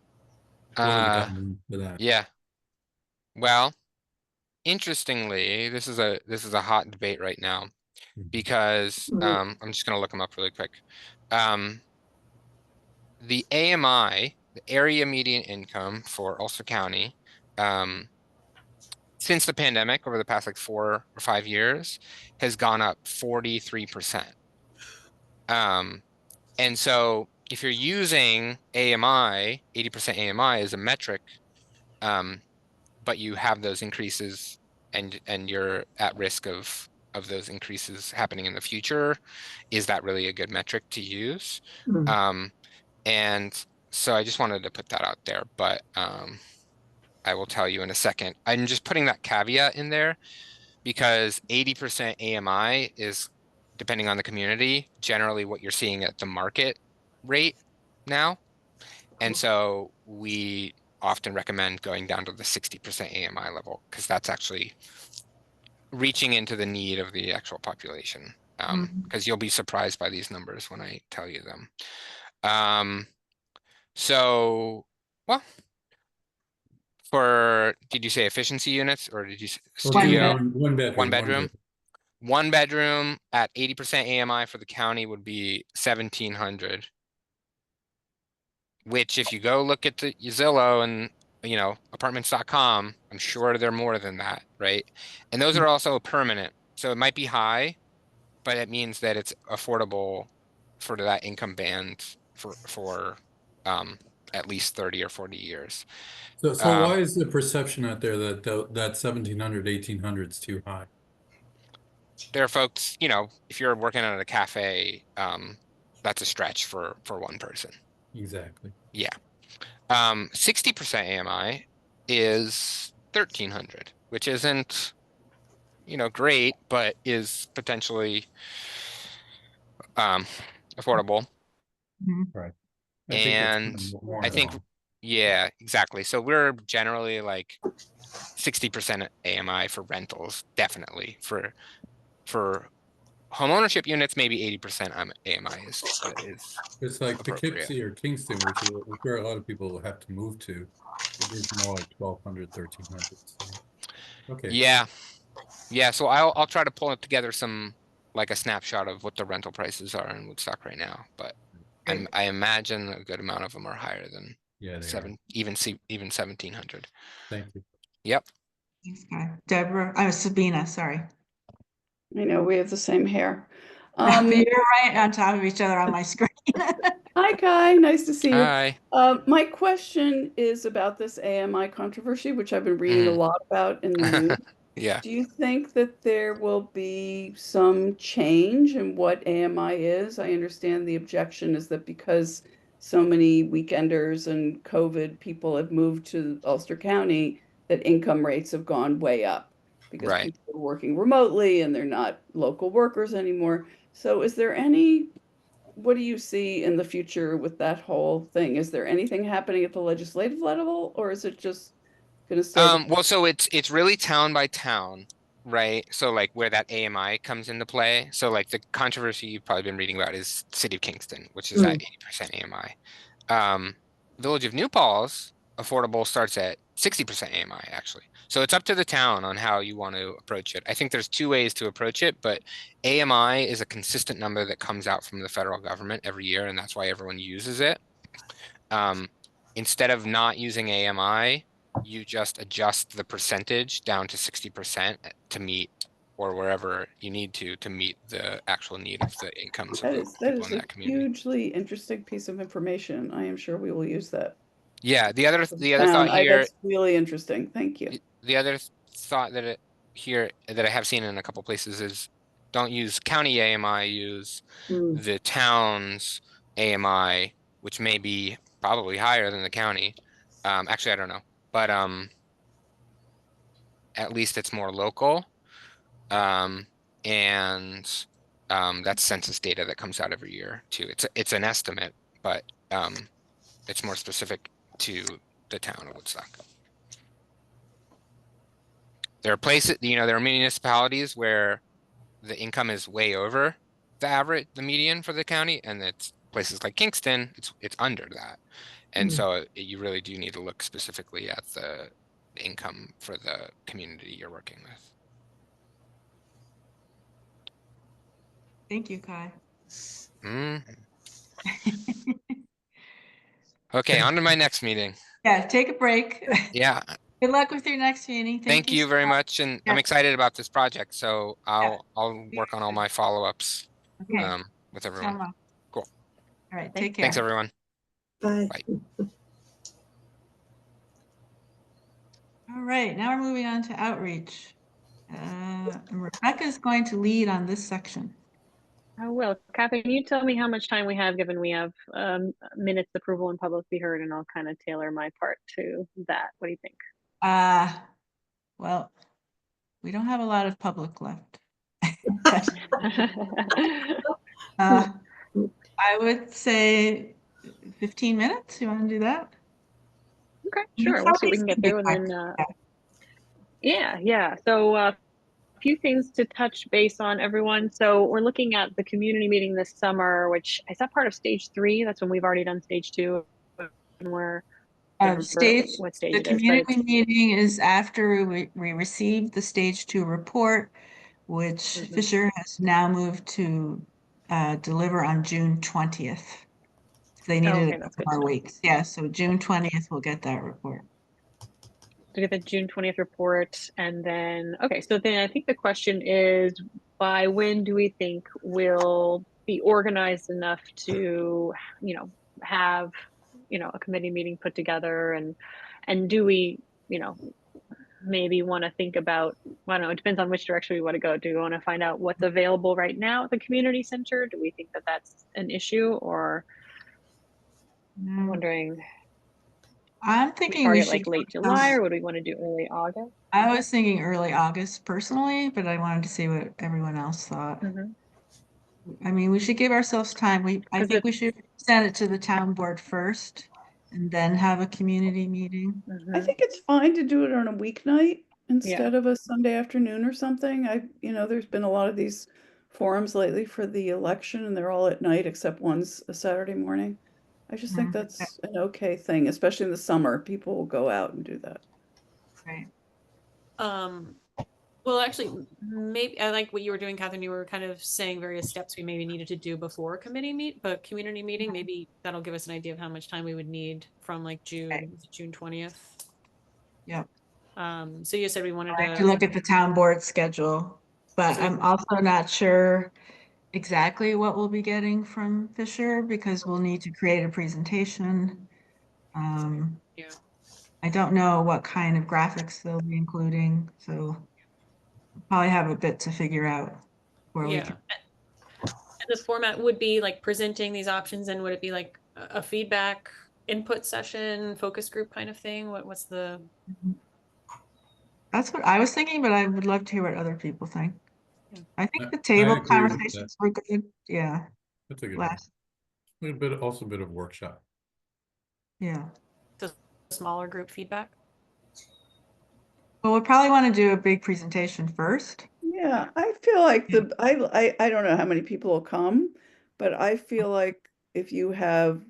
What are the guidelines for that? Yeah. Well, interestingly, this is a hot debate right now because I'm just gonna look them up really quick. The AMI, the area median income for Ulster County, since the pandemic over the past like 4 or 5 years has gone up 43%. And so if you're using AMI, 80% AMI as a metric, but you have those increases and you're at risk of those increases happening in the future, is that really a good metric to use? And so I just wanted to put that out there, but I will tell you in a second. I'm just putting that caveat in there because 80% AMI is, depending on the community, generally what you're seeing at the market rate now. And so we often recommend going down to the 60% AMI level because that's actually reaching into the need of the actual population. Because you'll be surprised by these numbers when I tell you them. So, well, did you say efficiency units or did you studio? One bedroom. One bedroom. One bedroom at 80% AMI for the county would be 1,700. Which if you go look at the Zillow and apartments.com, I'm sure they're more than that, right? And those are also permanent. So it might be high, but it means that it's affordable for that income band for at least 30 or 40 years. So why is the perception out there that 1,700, 1,800 is too high? There are folks, if you're working at a cafe, that's a stretch for one person. Exactly. Yeah. 60% AMI is 1,300, which isn't, great, but is potentially affordable. Right. I think, yeah, exactly. So we're generally like 60% AMI for rentals, definitely. For home ownership units, maybe 80% AMI is it's like appropriate. Poughkeepsie or Kingston, which is where a lot of people have to move to. It is more like 1,200, 1,300. So. Okay. Yeah. So I'll try to pull it together like a snapshot of what the rental prices are in Woodstock right now, but I imagine a good amount of them are higher than Yeah, they are. even 1700. Thank you. Yep. Thanks, Kai. Deborah, I was Sabina, sorry. I know we have the same hair. But you're right on top of each other on my screen. Hi, Kai. Nice to see you. Hi. My question is about this AMI controversy, which I've been reading a lot about in the news. Yeah. Do you think that there will be some change in what AMI is? I understand the objection is that because so many weekenders and COVID people have moved to Ulster County, that income rates have gone way up because Right. people are working remotely and they're not local workers anymore. So is there what do you see in the future with that whole thing? Is there anything happening at the legislative level, or is it just going to stay? Well, so it's really town by town, right? So like where that AMI comes into play. So like the controversy you've probably been reading about is City of Kingston, which is at 80% AMI. Village of New Paltz, affordable starts at 60% AMI actually. So it's up to the town on how you want to approach it. I think there's two ways to approach it, but AMI is a consistent number that comes out from the federal government every year, and that's why everyone uses it. Instead of not using AMI, you just adjust the percentage down to 60% to meet, or wherever you need to meet the actual need of the incomes of the people in that community. Hugely interesting piece of information. I am sure we will use that. Yeah, the other thought here, that's really interesting. Thank you. The other thought that I have seen in a couple places is don't use county AMI, use the town's AMI, which may be probably higher than the county. Actually, I don't know, but at least it's more local. And that's census data that comes out every year too. It's an estimate, but it's more specific to the town of Woodstock. There are places, there are municipalities where the income is way over the average, the median for the county, and it's places like Kingston, it's under that. And so you really do need to look specifically at the income for the community you're working with. Thank you, Kai. Okay, on to my next meeting. Yeah, take a break. Yeah. Good luck with your next meeting. Thank you very much, and I'm excited about this project, so I'll work on all my follow-ups with everyone. Cool. All right, take care. Thanks, everyone. Bye. Bye. All right, now we're moving on to outreach. Rebecca is going to lead on this section. I will. Kathy, can you tell me how much time we have, given we have minutes approval and public be heard, and I'll kind of tailor my part to that. What do you think? Well, we don't have a lot of public left. I would say 15 minutes. You want to do that? Okay, sure. We'll see what we can get through, and then yeah. So a few things to touch base on, everyone. So we're looking at the community meeting this summer, which is that part of stage 3? That's when we've already done stage 2, and we're what stage the community meeting is after we received the stage 2 report, which Fisher has now moved to deliver on June 20th. So they needed a couple more weeks. Yeah, so June 20th we'll get that report. To get the June 20th report, and then so then I think the question is, by when do we think we'll be organized enough to have a committee meeting put together, and do we maybe want to think about, I don't know, it depends on which direction we want to go. Do we want to find out what's available right now at the community center? Do we think that that's an issue, or I'm wondering? I'm thinking we should late July, or would we want to do early August? I was thinking early August personally, but I wanted to see what everyone else thought. I mean, we should give ourselves time. I think we should send it to the town board first and then have a community meeting. I think it's fine to do it on a weeknight instead of a Sunday afternoon or something. There's been a lot of these forums lately for the election, and they're all at night except one's a Saturday morning. I just think that's an okay thing, especially in the summer. People will go out and do that. Right. Well, actually, maybe I like what you were doing, Catherine. You were kind of saying various steps we maybe needed to do before community meeting. Maybe that'll give us an idea of how much time we would need from like June 20th. Yep. So you said we wanted I have to look at the town board schedule, but So- I'm also not sure exactly what we'll be getting from Fisher because we'll need to create a presentation. Yeah. I don't know what kind of graphics they'll be including, so we'll probably have a bit to figure out where we Yeah. can. And the format would be like presenting these options, and would it be like a feedback input session, focus group kind of thing? What's the? That's what I was thinking, but I would love to hear what other people think. Yeah. I think the I table agree with conversations that. were good. Yeah, That's a good one. last, A bit, also a bit of workshop. yeah. So smaller group feedback. Well, we'll probably want to do a big presentation first. Yeah, I feel like I don't know how many people will come, but I feel like if you have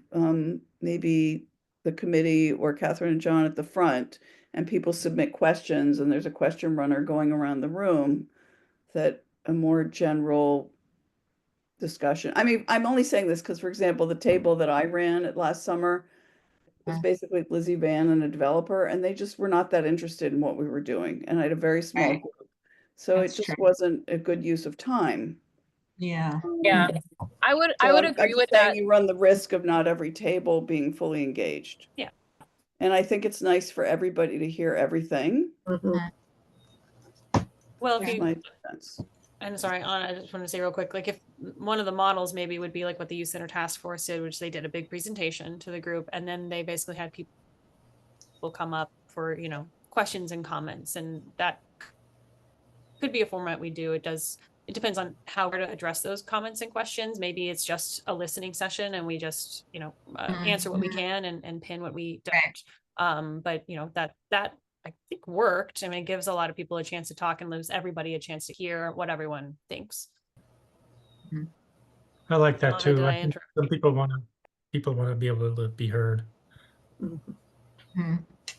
maybe the committee or Catherine and John at the front and people submit questions and there's a question runner going around the room, that a more general discussion. I mean, I'm only saying this because, for example, the table that I ran at last summer was basically Lizzie Van and a developer, and they just were not that interested in what we were doing. And I had a very small Right. group. So That's it just true. wasn't a good use of time. Yeah. Yeah, I would I'm agree just with saying that. you run the risk of not every table being fully engaged. Yeah. And I think it's nice for everybody to hear everything. Well, if That's you, my sense. I'm sorry, Anna, I just want to say real quick, like if one of the models maybe would be like what the Youth Center Task Force did, which they did a big presentation to the group, and then they basically had people come up for, questions and comments, and that could be a format we do. It depends on how we're to address those comments and questions. Maybe it's just a listening session and we just, answer what we can and pin what we don't. But that I think worked. I mean, it gives a lot of people a chance to talk and gives everybody a chance to hear what everyone thinks. I like that Donna, too. did I I think interrupt? some people want to be able to be heard.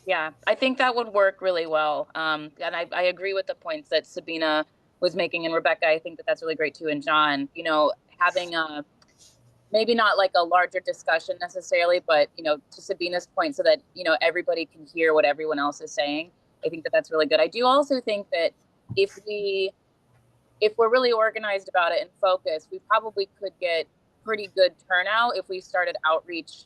Yeah, I think that would work really well. And I agree with the points that Sabina was making, and Rebecca, I think that that's really great too. And John, having maybe not like a larger discussion necessarily, but to Sabina's point, so that everybody can hear what everyone else is saying. I think that that's really good. I do also think that if we're really organized about it and focused, we probably could get pretty good turnout if we started outreach,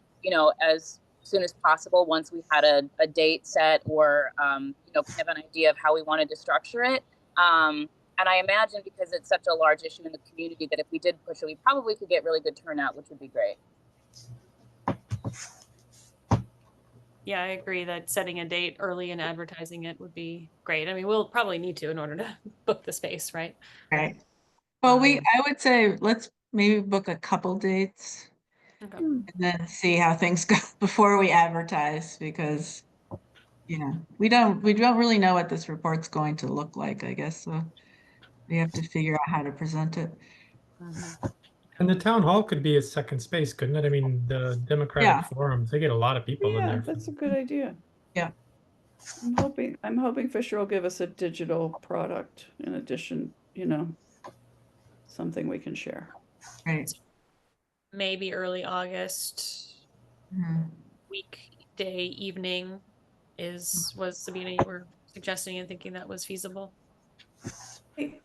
as soon as possible once we had a date set or, kind of an idea of how we wanted to structure it. And I imagine because it's such a large issue in the community that if we did push it, we probably could get really good turnout, which would be great. Yeah, I agree that setting a date early and advertising it would be great. I mean, we'll probably need to in order to book the space, right? Right. Well, I would say let's maybe book a couple dates Okay. and then see how things go before we advertise because we don't really know what this report's going to look like, I guess. So we have to figure out how to present it. And the town hall could be a second space, couldn't it? I mean, the Democratic forums, they get a lot of people in Yeah, there. that's a good idea. Yeah. I'm hoping Fisher will give us a digital product in addition, something we can share. Right. Maybe early August, weekday evening was Sabina, you were suggesting and thinking that was feasible?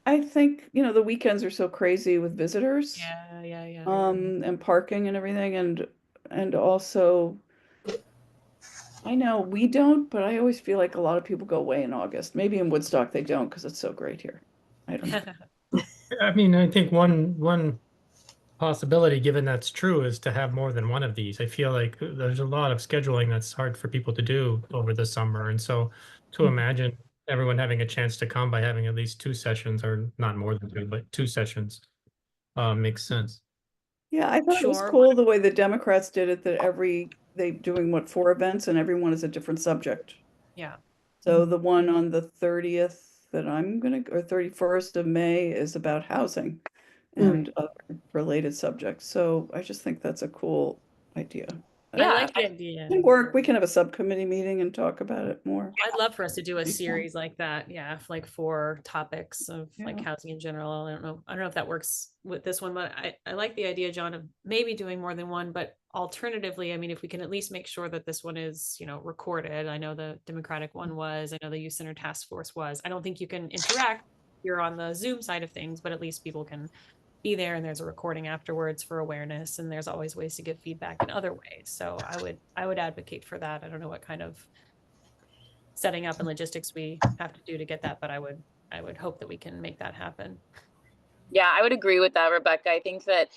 I think, the weekends are so crazy with visitors. Yeah. And parking and everything, and also, I know we don't, but I always feel like a lot of people go away in August. Maybe in Woodstock they don't because it's so great here. I don't know. I mean, I think one possibility, given that's true, is to have more than one of these. I feel like there's a lot of scheduling that's hard for people to do over the summer. And so to imagine everyone having a chance to come by having at least two sessions, or not more than two, but two sessions, makes sense. Yeah, I thought it was Sure. cool the way the Democrats did it, that they doing 4 events and everyone is a different subject. Yeah. So the one on the 30th or 31st of May is about housing and other related subjects. So I just think that's a cool idea. I like the idea. Can work. We can have a subcommittee meeting and talk about it more. I'd love for us to do a Be fun. series like that. Yeah, like 4 topics of like Yeah. housing in general. I don't know if that works with this one, but I like the idea, John, of maybe doing more than one, but alternatively, I mean, if we can at least make sure that this one is, you know, recorded. I know the Democratic one was, I know the Youth Center Task Force was. I don't think you can interact here on the Zoom side of things, but at least people can be there and there's a recording afterwards for awareness, and there's always ways to give feedback in other ways. So I would advocate for that. I don't know what kind of setting up and logistics we have to do to get that, but I would hope that we can make that happen. Yeah, I would agree with that, Rebecca. I think that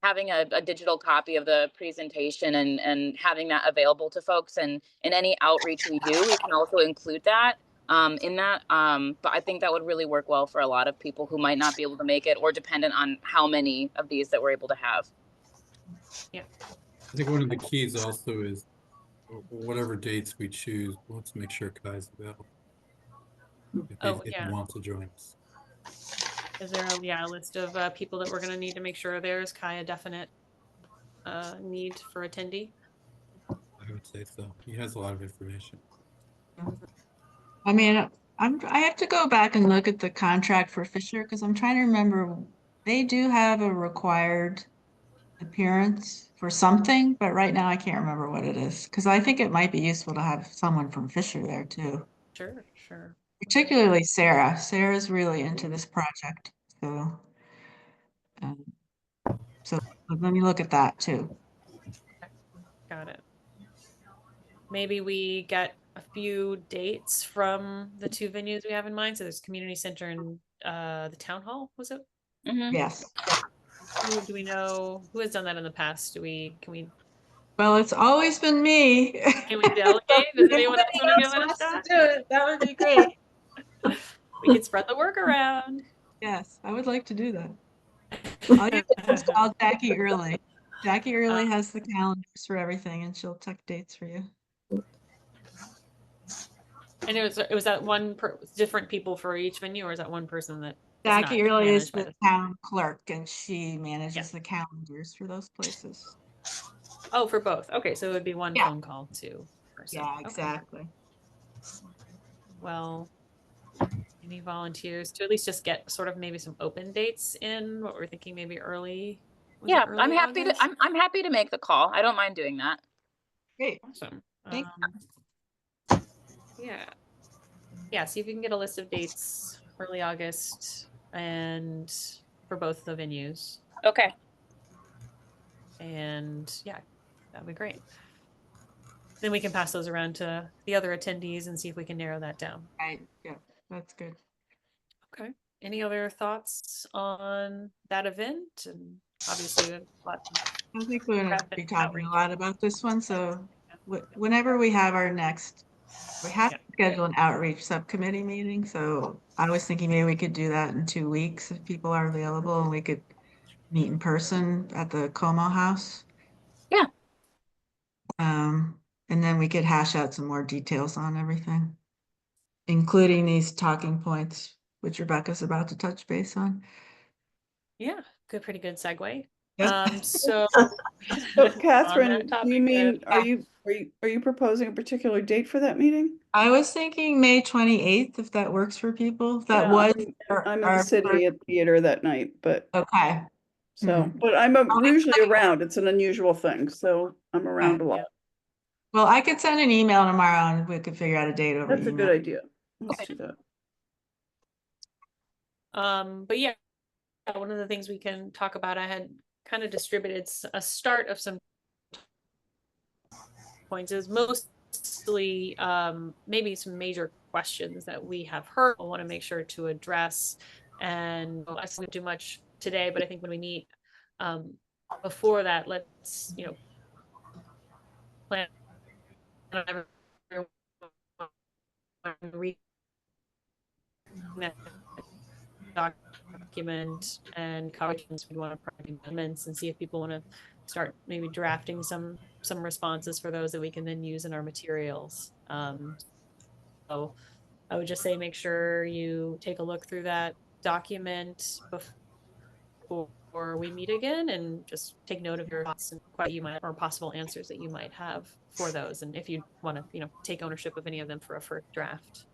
having a digital copy of the presentation and having that available to folks, and in any outreach we do, we can also include that in that. But I think that would really work well for a lot of people who might not be able to make it, or dependent on how many of these that we're able to have. Yeah. I think one of the keys also is whatever dates we choose, let's make sure Kai's available. If he wants to join us. Is there a list of people that we're going to need to make sure there's Kai a definite need for attendee? I would say so. He has a lot of information. I mean, I have to go back and look at the contract for Fisher because I'm trying to remember. They do have a required appearance for something, but right now I can't remember what it is because I think it might be useful to have someone from Fisher there too. Sure. Particularly Sarah. Sarah's really into this project, so um, so let me look at that too. Got it. Maybe we get a few dates from the 2 venues we have in mind. So there's community center and the town hall, was it? Mm-hmm. Yes. Do we know who has done that in the past? Can we? Well, it's always been me. Can we delegate? Does anyone else want to give it a wants to shot? do it, that would be great. We could spread the work around. Yes, I would like to do that. All you have to do is call Jackie Early. Jackie Early has the calendars for everything, and she'll check dates for you. And it was that different people for each venue, or is that one person that? Jackie Early is the town clerk, and she manages the calendars for those places. Oh, for both. Okay, so it would be one phone call to person. Yeah, exactly. Okay. Well, any volunteers to at least just get sort of maybe some open dates in what we're thinking, maybe early. Yeah, I'm happy to. I'm happy to make the call. I don't mind doing that. Great. Awesome. Yeah. See if you can get a list of dates early August and for both the venues. Okay. And yeah, that'd be great. Then we can pass those around to the other attendees and see if we can narrow that down. Right. Yeah, that's good. Okay. Any other thoughts on that event? And obviously, I think we're going to be talking a lot about this one. So whenever we have our next, we have to schedule an outreach subcommittee meeting. So I was thinking maybe we could do that in 2 weeks if people are available, and we could meet in person at the Como House. Yeah. And then we could hash out some more details on everything, including these talking points, which Rebecca's about to touch base on. Yeah, pretty good segue. Yep. So Catherine, do you mean, are you proposing a particular date for that meeting? I was thinking May 28th, if that works for people. That Yeah, was I'm in the city at theater that night, but okay. So, but I'm usually around. It's an unusual thing, so I'm around a lot. Well, I could send an email tomorrow and we could figure out a date over That's a email. good idea. Let's do that. But yeah, one of the things we can talk about, I had kind of distributed a start of some points, is mostly maybe some major questions that we have heard. I want to make sure to address, and I won't do much today, but I think when we meet before that, let's plan on everyone reading that document and corrections we want to provide amendments, and see if people want to start maybe drafting some responses for those that we can then use in our materials. So I would just say make sure you take a look through that document before before we meet again, and just take note of your thoughts and what you might, or possible answers that you might have for those. And if you want to, take ownership of any of them for a first draft.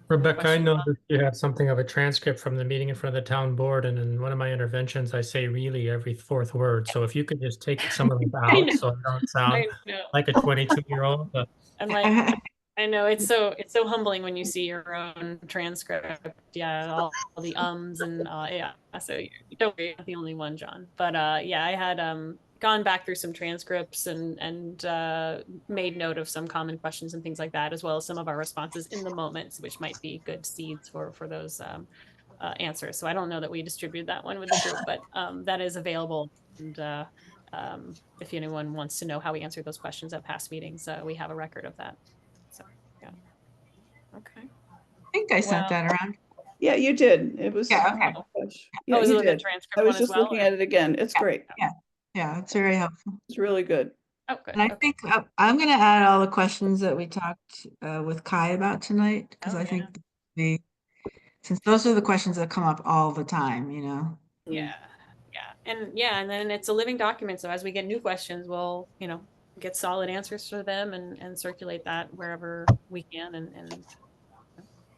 Rebecca, I questions know on- that you have something of a transcript from the meeting in front of the town board, and in one of my interventions, I say really every fourth word. So if you could just take some of them I out, know. so I don't sound I know. like a 22-year-old. I'm like, I know it's so humbling when you see your own transcript. Yeah, all the ums and yeah. So you don't worry, you're not the only one, John. But yeah, I had gone back through some transcripts and made note of some common questions and things like that, as well as some of our responses in the moments, which might be good seeds for those answers. So I don't know that we distributed that one with the group, but that is available. And if anyone wants to know how we answered those questions at past meetings, we have a record of that. So, yeah. Okay. I think I sent Well, that around. Yeah, you did. It was. Yeah, okay. Gosh. Oh, Yeah, is you it the did. transcript I was one as just well, looking or- at it again. It's great. Yeah, it's very helpful. It's really good. Oh, good. And I Okay. think I'm going to add all the questions that we talked with Kai about tonight, because Oh, I yeah. think since those are the questions that come up all the time, Yeah. And then it's a living document. So as we get new questions, we'll, get solid answers for them and circulate that wherever we can. And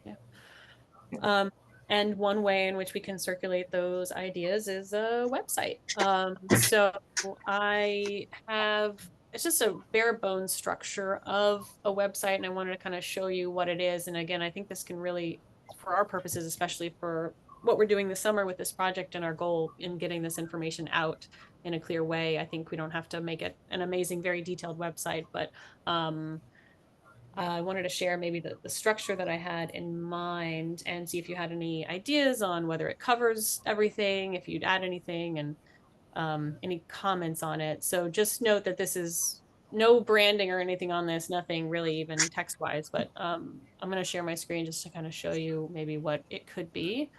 yeah. And one way in which we can circulate those ideas is a website. So I have, it's just a bare bones structure of a website, and I wanted to kind of show you what it is. And again, I think this can really, for our purposes, especially for what we're doing this summer with this project and our goal in getting this information out in a clear way, I think we don't have to make it an amazing, very detailed website, but I wanted to share maybe the structure that I had in mind and see if you had any ideas on whether it covers everything, if you'd add anything, and any comments on it. So just note that this is no branding or anything on this, nothing really even text wise, but I'm going to share my screen just to kind of show you maybe what it could be.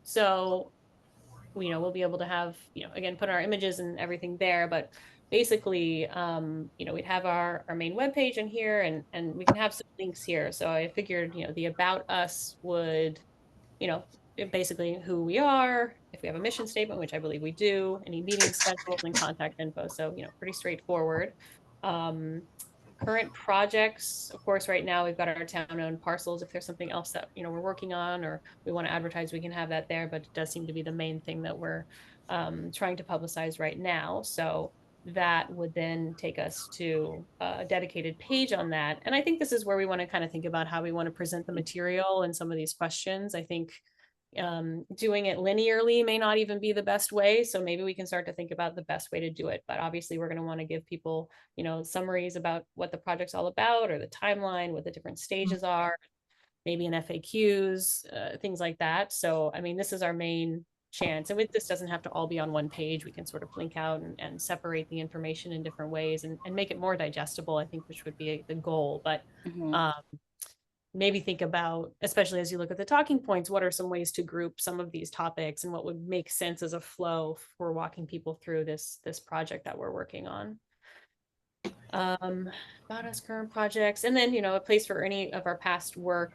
So we'll be able to have, again, put our images and everything there, but basically, we'd have our main webpage in here, and we can have some links here. So I figured, the About Us would, basically who we are, if we have a mission statement, which I believe we do, any meeting schedules and contact info. So, pretty straightforward. Current projects, of course, right now we've got our town-owned parcels. If there's something else that we're working on or we want to advertise, we can have that there, but it does seem to be the main thing that we're trying to publicize right now. So that would then take us to a dedicated page on that. And I think this is where we want to kind of think about how we want to present the material and some of these questions. I think doing it linearly may not even be the best way. So maybe we can start to think about the best way to do it. But obviously we're going to want to give people, summaries about what the project's all about, or the timeline, what the different stages are, maybe in FAQs, things like that. So, I mean, this is our main chance. And this doesn't have to all be on one page. We can sort of link out and separate the information in different ways and make it more digestible, I think, which would be the goal. But maybe think about, especially as you look at the talking points, what are some ways to group some of these topics and what would make sense as a flow for walking people through this project that we're working on. About us, current projects, and then a place for any of our past work.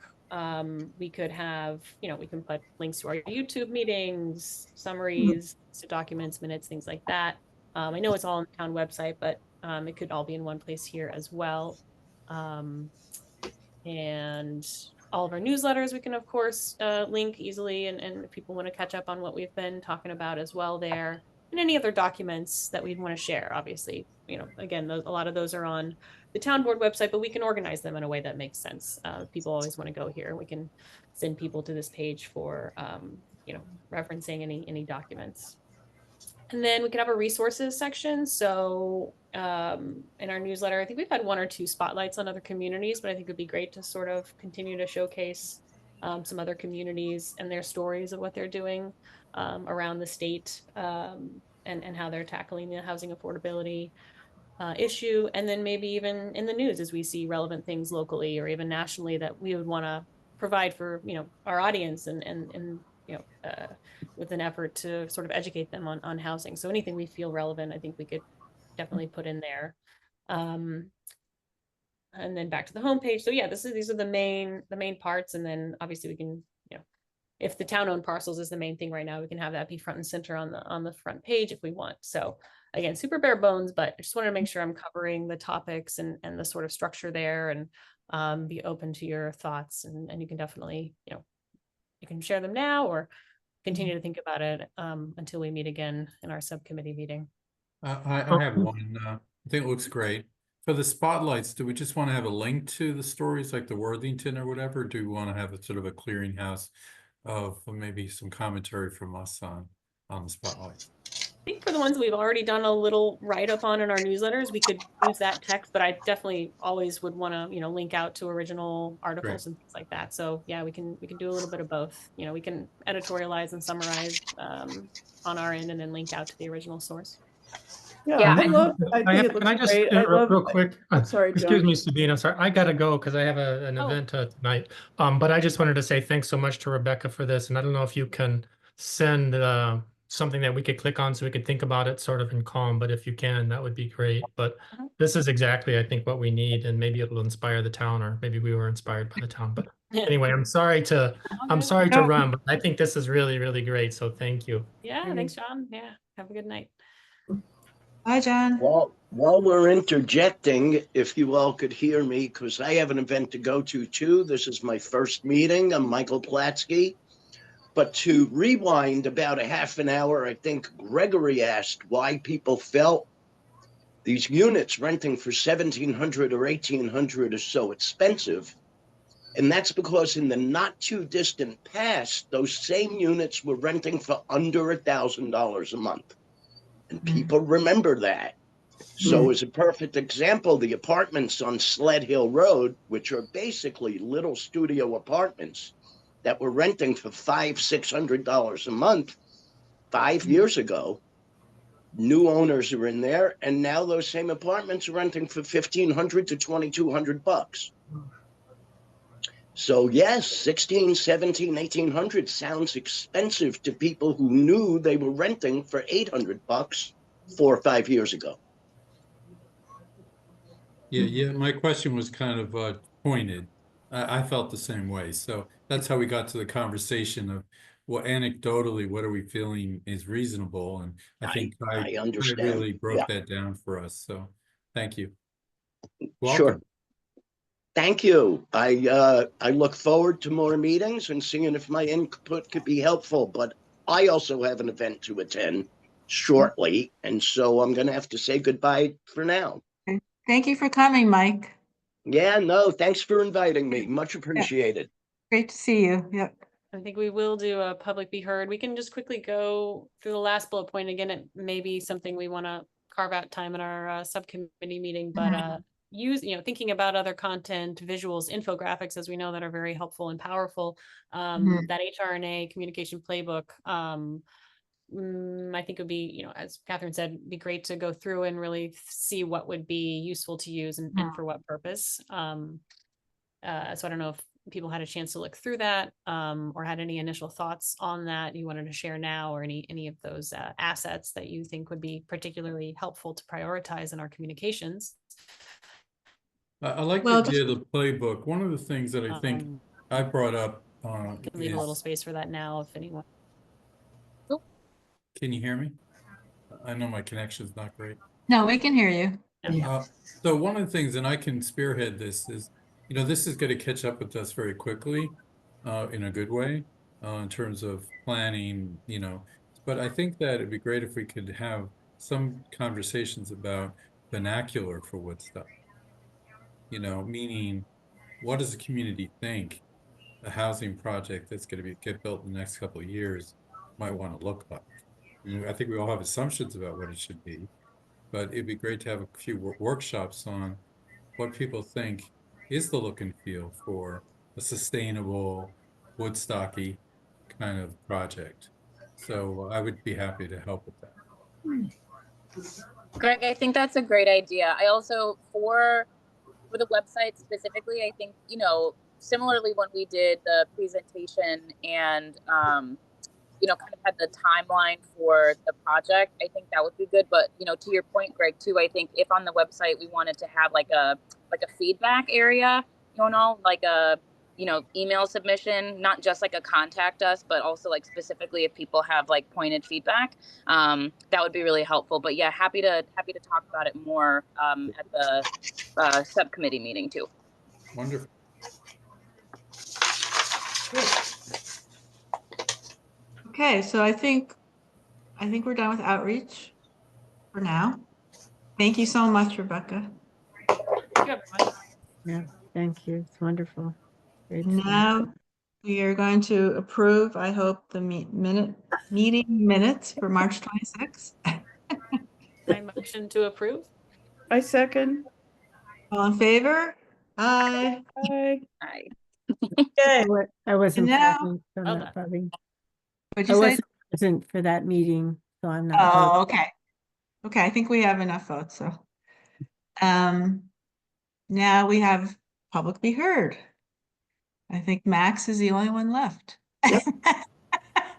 We could have, we can put links to our YouTube meetings, summaries, to documents, minutes, things like that. I know it's all on the town website, but it could all be in one place here as well. And all of our newsletters we can of course link easily, and if people want to catch up on what we've been talking about as well there, and any other documents that we'd want to share. Obviously, again, a lot of those are on the town board website, but we can organize them in a way that makes sense. People always want to go here. We can send people to this page for referencing any documents. And then we could have a resources section. So in our newsletter, I think we've had 1 or 2 spotlights on other communities, but I think it'd be great to sort of continue to showcase some other communities and their stories of what they're doing around the state, and how they're tackling the housing affordability issue. And then maybe even in the news as we see relevant things locally or even nationally that we would want to provide for our audience, and with an effort to sort of educate them on housing. So anything we feel relevant, I think we could definitely put in there. and then back to the homepage. So yeah, these are the main parts. And then obviously we can, you know, if the town-owned parcels is the main thing right now, we can have that be front and center on the front page if we want. So again, super bare bones, but I just wanted to make sure I'm covering the topics and the sort of structure there, and be open to your thoughts. And you can definitely, you know, you can share them now or continue to think about it until we meet again in our subcommittee meeting. I have one. I think it looks great. For the spotlights, do we just want to have a link to the stories like the Worthington or whatever? Or do we want to have a sort of a clearinghouse of maybe some commentary from us on the spotlights? I think for the ones we've already done a little write-up on in our newsletters, we could use that text, but I definitely always would want to, you know, link out to original articles and things like that. So yeah, we can do a little bit of both. You know, we can editorialize and summarize on our end and then link out to the original source. Yeah, I think it Can looks I just great. interrupt real quick? Sorry, Excuse John. me, Sabine. I'm sorry. I gotta go because I have an Oh. event tonight. But I just wanted to say thanks so much to Rebecca for this. And I don't know if you can send something that we could click on so we could think about it sort of in calm. But if you can, that would be great. But this is exactly, I think, what we need, and maybe it'll inspire the town, or maybe we were inspired by the town. But anyway, I'm sorry to run, but I think this is really, really great. So thank you. Yeah, thanks, John. Yeah, have a good night. Hi, John. While we're interjecting, if you all could hear me, because I have an event to go to too. This is my first meeting. I'm Michael Platsky. But to rewind about a half an hour, I think Gregory asked why people felt these units renting for $1,700 or $1,800 is so expensive. And that's because in the not too distant past, those same units were renting for under $1,000 a month. And people remember that. So as a perfect example, the apartments on Sled Hill Road, which are basically little studio apartments that were renting for $500-$600 a month 5 years ago, new owners are in there, and now those same apartments are renting for $1,500 to $2,200. So yes, 16, 17, 1,800 sounds expensive to people who knew they were renting for $800 4 or 5 years ago. Yeah. My question was kind of pointed. I felt the same way. So that's how we got to the conversation of, well, anecdotally, what are we feeling is reasonable? And I think I understand. really broke that down for us. So thank you. Welcome. Sure. Thank you. I look forward to more meetings and seeing if my input could be helpful. But I also have an event to attend shortly, and so I'm going to have to say goodbye for now. Thank you for coming, Mike. Yeah, no, thanks for inviting me. Much appreciated. Yeah. Great to see you. Yep. I think we will do a public be heard. We can just quickly go through the last bullet point again. It may be something we want to carve out time in our subcommittee meeting, but thinking about other content, visuals, infographics, as we know, that are very helpful and powerful. That HRNA communication playbook. I think it would be, as Catherine said, be great to go through and really see what would be useful to use and for what purpose. So I don't know if people had a chance to look through that or had any initial thoughts on that you wanted to share now, or any of those assets that you think would be particularly helpful to prioritize in our communications. I like the idea of the playbook. One of the things that I think I brought up can leave a little space for that now if anyone. Can you hear me? I know my connection's not great. No, we can hear you. So one of the things, and I can spearhead this, is, this is going to catch up with us very quickly, in a good way, in terms of planning, but I think that it'd be great if we could have some conversations about vernacular for Woodstock, meaning what does the community think a housing project that's going to get built in the next couple of years might want to look like? I think we all have assumptions about what it should be, but it'd be great to have a few workshops on what people think is the look and feel for a sustainable, Woodstocky kind of project. So I would be happy to help with that. Greg, I think that's a great idea. I also, for the website specifically, I think, similarly when we did the presentation and kind of had the timeline for the project, I think that would be good. But, to your point, Greg, too, I think if on the website we wanted to have like a feedback area, like a, email submission, not just like a contact us, but also like specifically if people have like pointed feedback, that would be really helpful. But yeah, happy to talk about it more at the subcommittee meeting too. Wonderful. Okay, so I think we're done with outreach for now. Thank you so much, Rebecca. Thank you, everyone. Yeah, thank you. It's wonderful. Great stuff. Now we are going to approve, I hope, the meeting minutes for March 26th. I motion to approve. I second. All in favor? Aye. Aye. Aye. Okay. I wasn't And now- present, so I'm Well not voting. What'd I you say? wasn't present for that meeting, so I'm not Oh, voting. okay. Okay, I think we have enough votes, so. Now we have public be heard. I think Max is the only one left. Yep.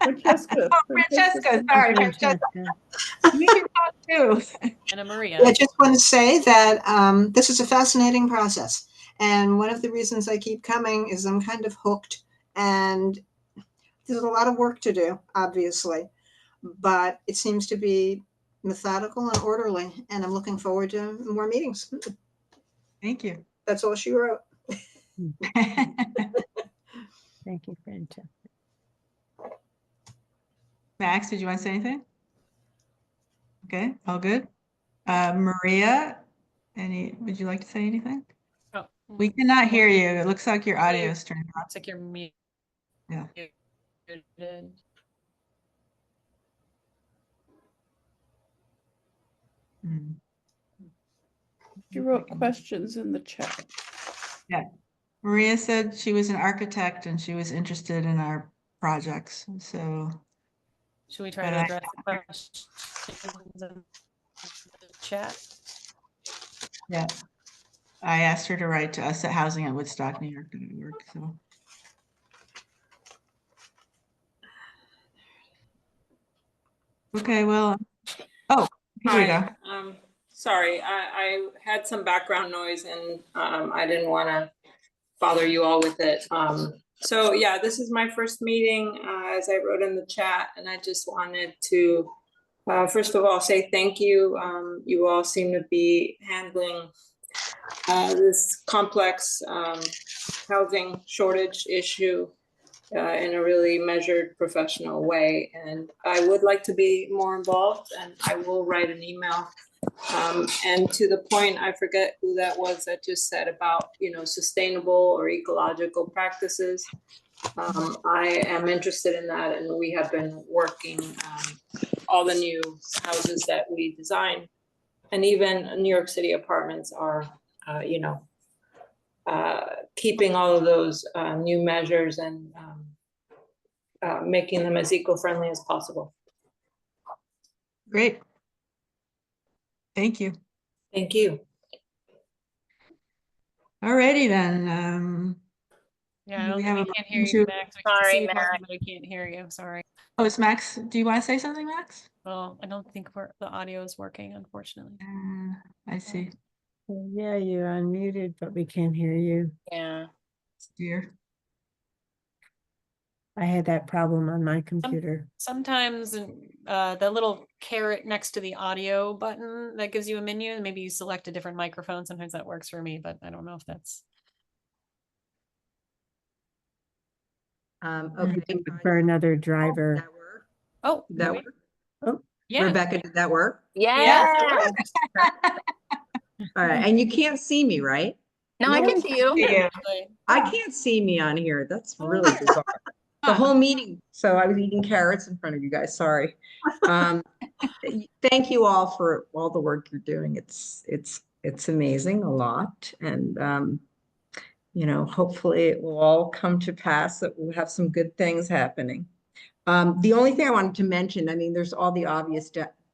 Francesca. Oh, Francesca, sorry, Francesca. You can talk too. Anna Maria. I just want to say that this is a fascinating process. And one of the reasons I keep coming is I'm kind of hooked, and there's a lot of work to do, obviously, but it seems to be methodical and orderly, and I'm looking forward to more meetings. Thank you. That's all she wrote. Thank you, Francesca. Max, did you want to say anything? Okay, all good. Maria, would you like to say anything? Oh, We cannot hear you. It looks like your audio is turned off. It's like you're muted. Yeah. Hmm. You wrote questions in the chat. Yeah. Maria said she was an architect and she was interested in our projects. So Should we try But to I- address questions in the chat? yeah, I asked her to write to us at housing at Woodstock, New York, so. Okay, well, oh, here we go. Hi, sorry, I had some background noise and I didn't want to bother you all with it. So yeah, this is my first meeting, as I wrote in the chat, and I just wanted to first of all say thank you. You all seem to be handling this complex housing shortage issue in a really measured, professional way. And I would like to be more involved, and I will write an email. And to the point, I forget who that was that just said about, sustainable or ecological practices. I am interested in that, and we have been working all the new houses that we design, and even New York City apartments are, keeping all of those new measures and making them as eco-friendly as possible. Great. Thank you. Thank you. Alrighty then. Yeah, I Do don't we think have we a can't hear motion you, to- Max. We can Sorry, see you talking, Max. but I can't hear you. Sorry. Oh, it's Max. Do you want to say something, Max? Well, I don't think the audio is working, unfortunately. I see. Yeah, you're unmuted, but we can't hear you. Yeah. Dear. I had that problem on my computer. Sometimes the little caret next to the audio button that gives you a menu, and maybe you select a different microphone. Sometimes that works for me, but I don't know if that's. Okay. For another driver. Oh, That wait. work? Oh, Yeah. Rebecca, did that work? Yeah. All right, and you can't see me, right? No, I can see you. Yeah. I can't see me on here. That's really bizarre. The whole meeting, so I was eating carrots in front of you guys, sorry. Thank you all for all the work you're doing. It's amazing, a lot. And hopefully it will all come to pass, that we'll have some good things happening. The only thing I wanted to mention, I mean, there's all the obvious,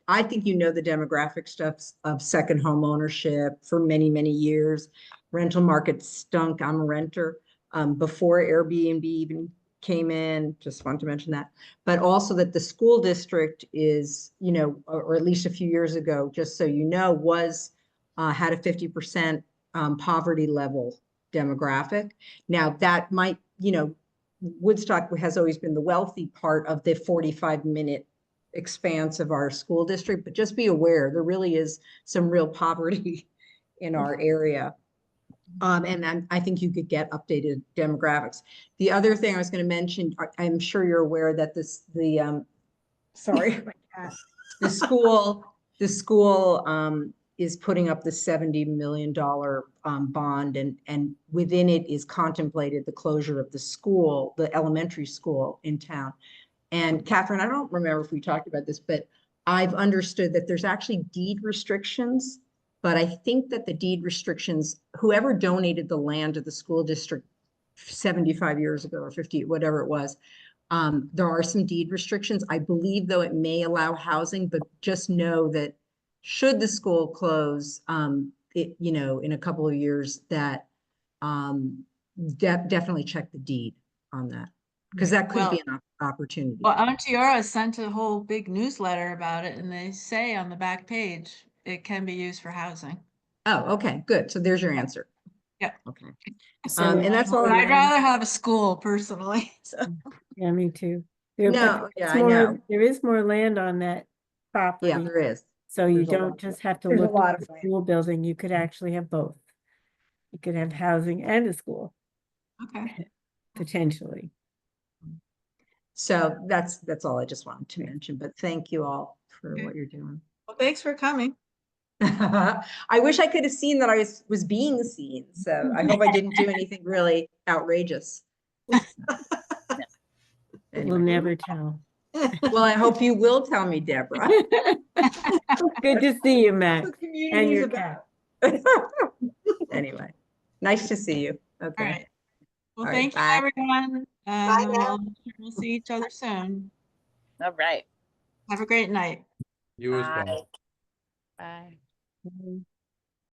I think the demographic stuff of second home ownership for many, many years. Rental market stunk. I'm a renter. Before Airbnb even came in, just wanted to mention that, but also that the school district is, you know, or at least a few years ago, just so you know, was, had a 50% poverty level demographic. Now that might, you know, Woodstock has always been the wealthy part of the 45-minute expanse of our school district, but just be aware, there really is some real poverty in our area. And I think you could get updated demographics. The other thing I was going to mention, I'm sure you're aware that sorry, the school is putting up the $70 million bond, and within it is contemplated the closure of the school, the elementary school in town. And Catherine, I don't remember if we talked about this, but I've understood that there's actually deed restrictions. But I think that the deed restrictions, whoever donated the land to the school district 75 years ago or 50, whatever it was, there are some deed restrictions. I believe, though, it may allow housing, but just know that should the school close, you know, in a couple of years, that definitely check the deed on that, because that could be an opportunity. Well, Ontiora sent a whole big newsletter about it, and they say on the back page it can be used for housing. Oh, okay, good. So there's your answer. Yeah. Okay. So And that's all. I'd rather have a school personally. So. Yeah, me too. There, No, but yeah, it's I more, know. there is more land on that property. Yeah, there is. So you There's a lot don't of just land. have to There's a look lot at the of land. school building. You could actually have both. You could have housing and a school, Okay. potentially. So that's all I just wanted to mention, but thank you all for what you're doing. Well, thanks for coming. I wish I could have seen that I was being seen. So I hope I didn't do anything really outrageous. We'll never tell. Well, I hope you will tell me, Deborah. Good to see you, Max. That's what community And is your about. cat. Anyway, nice to see you. Okay. All right. Well, All right, thank you, bye. everyone. Bye now. We'll see each other soon. All right. Have a great night. You as well. Bye. Bye.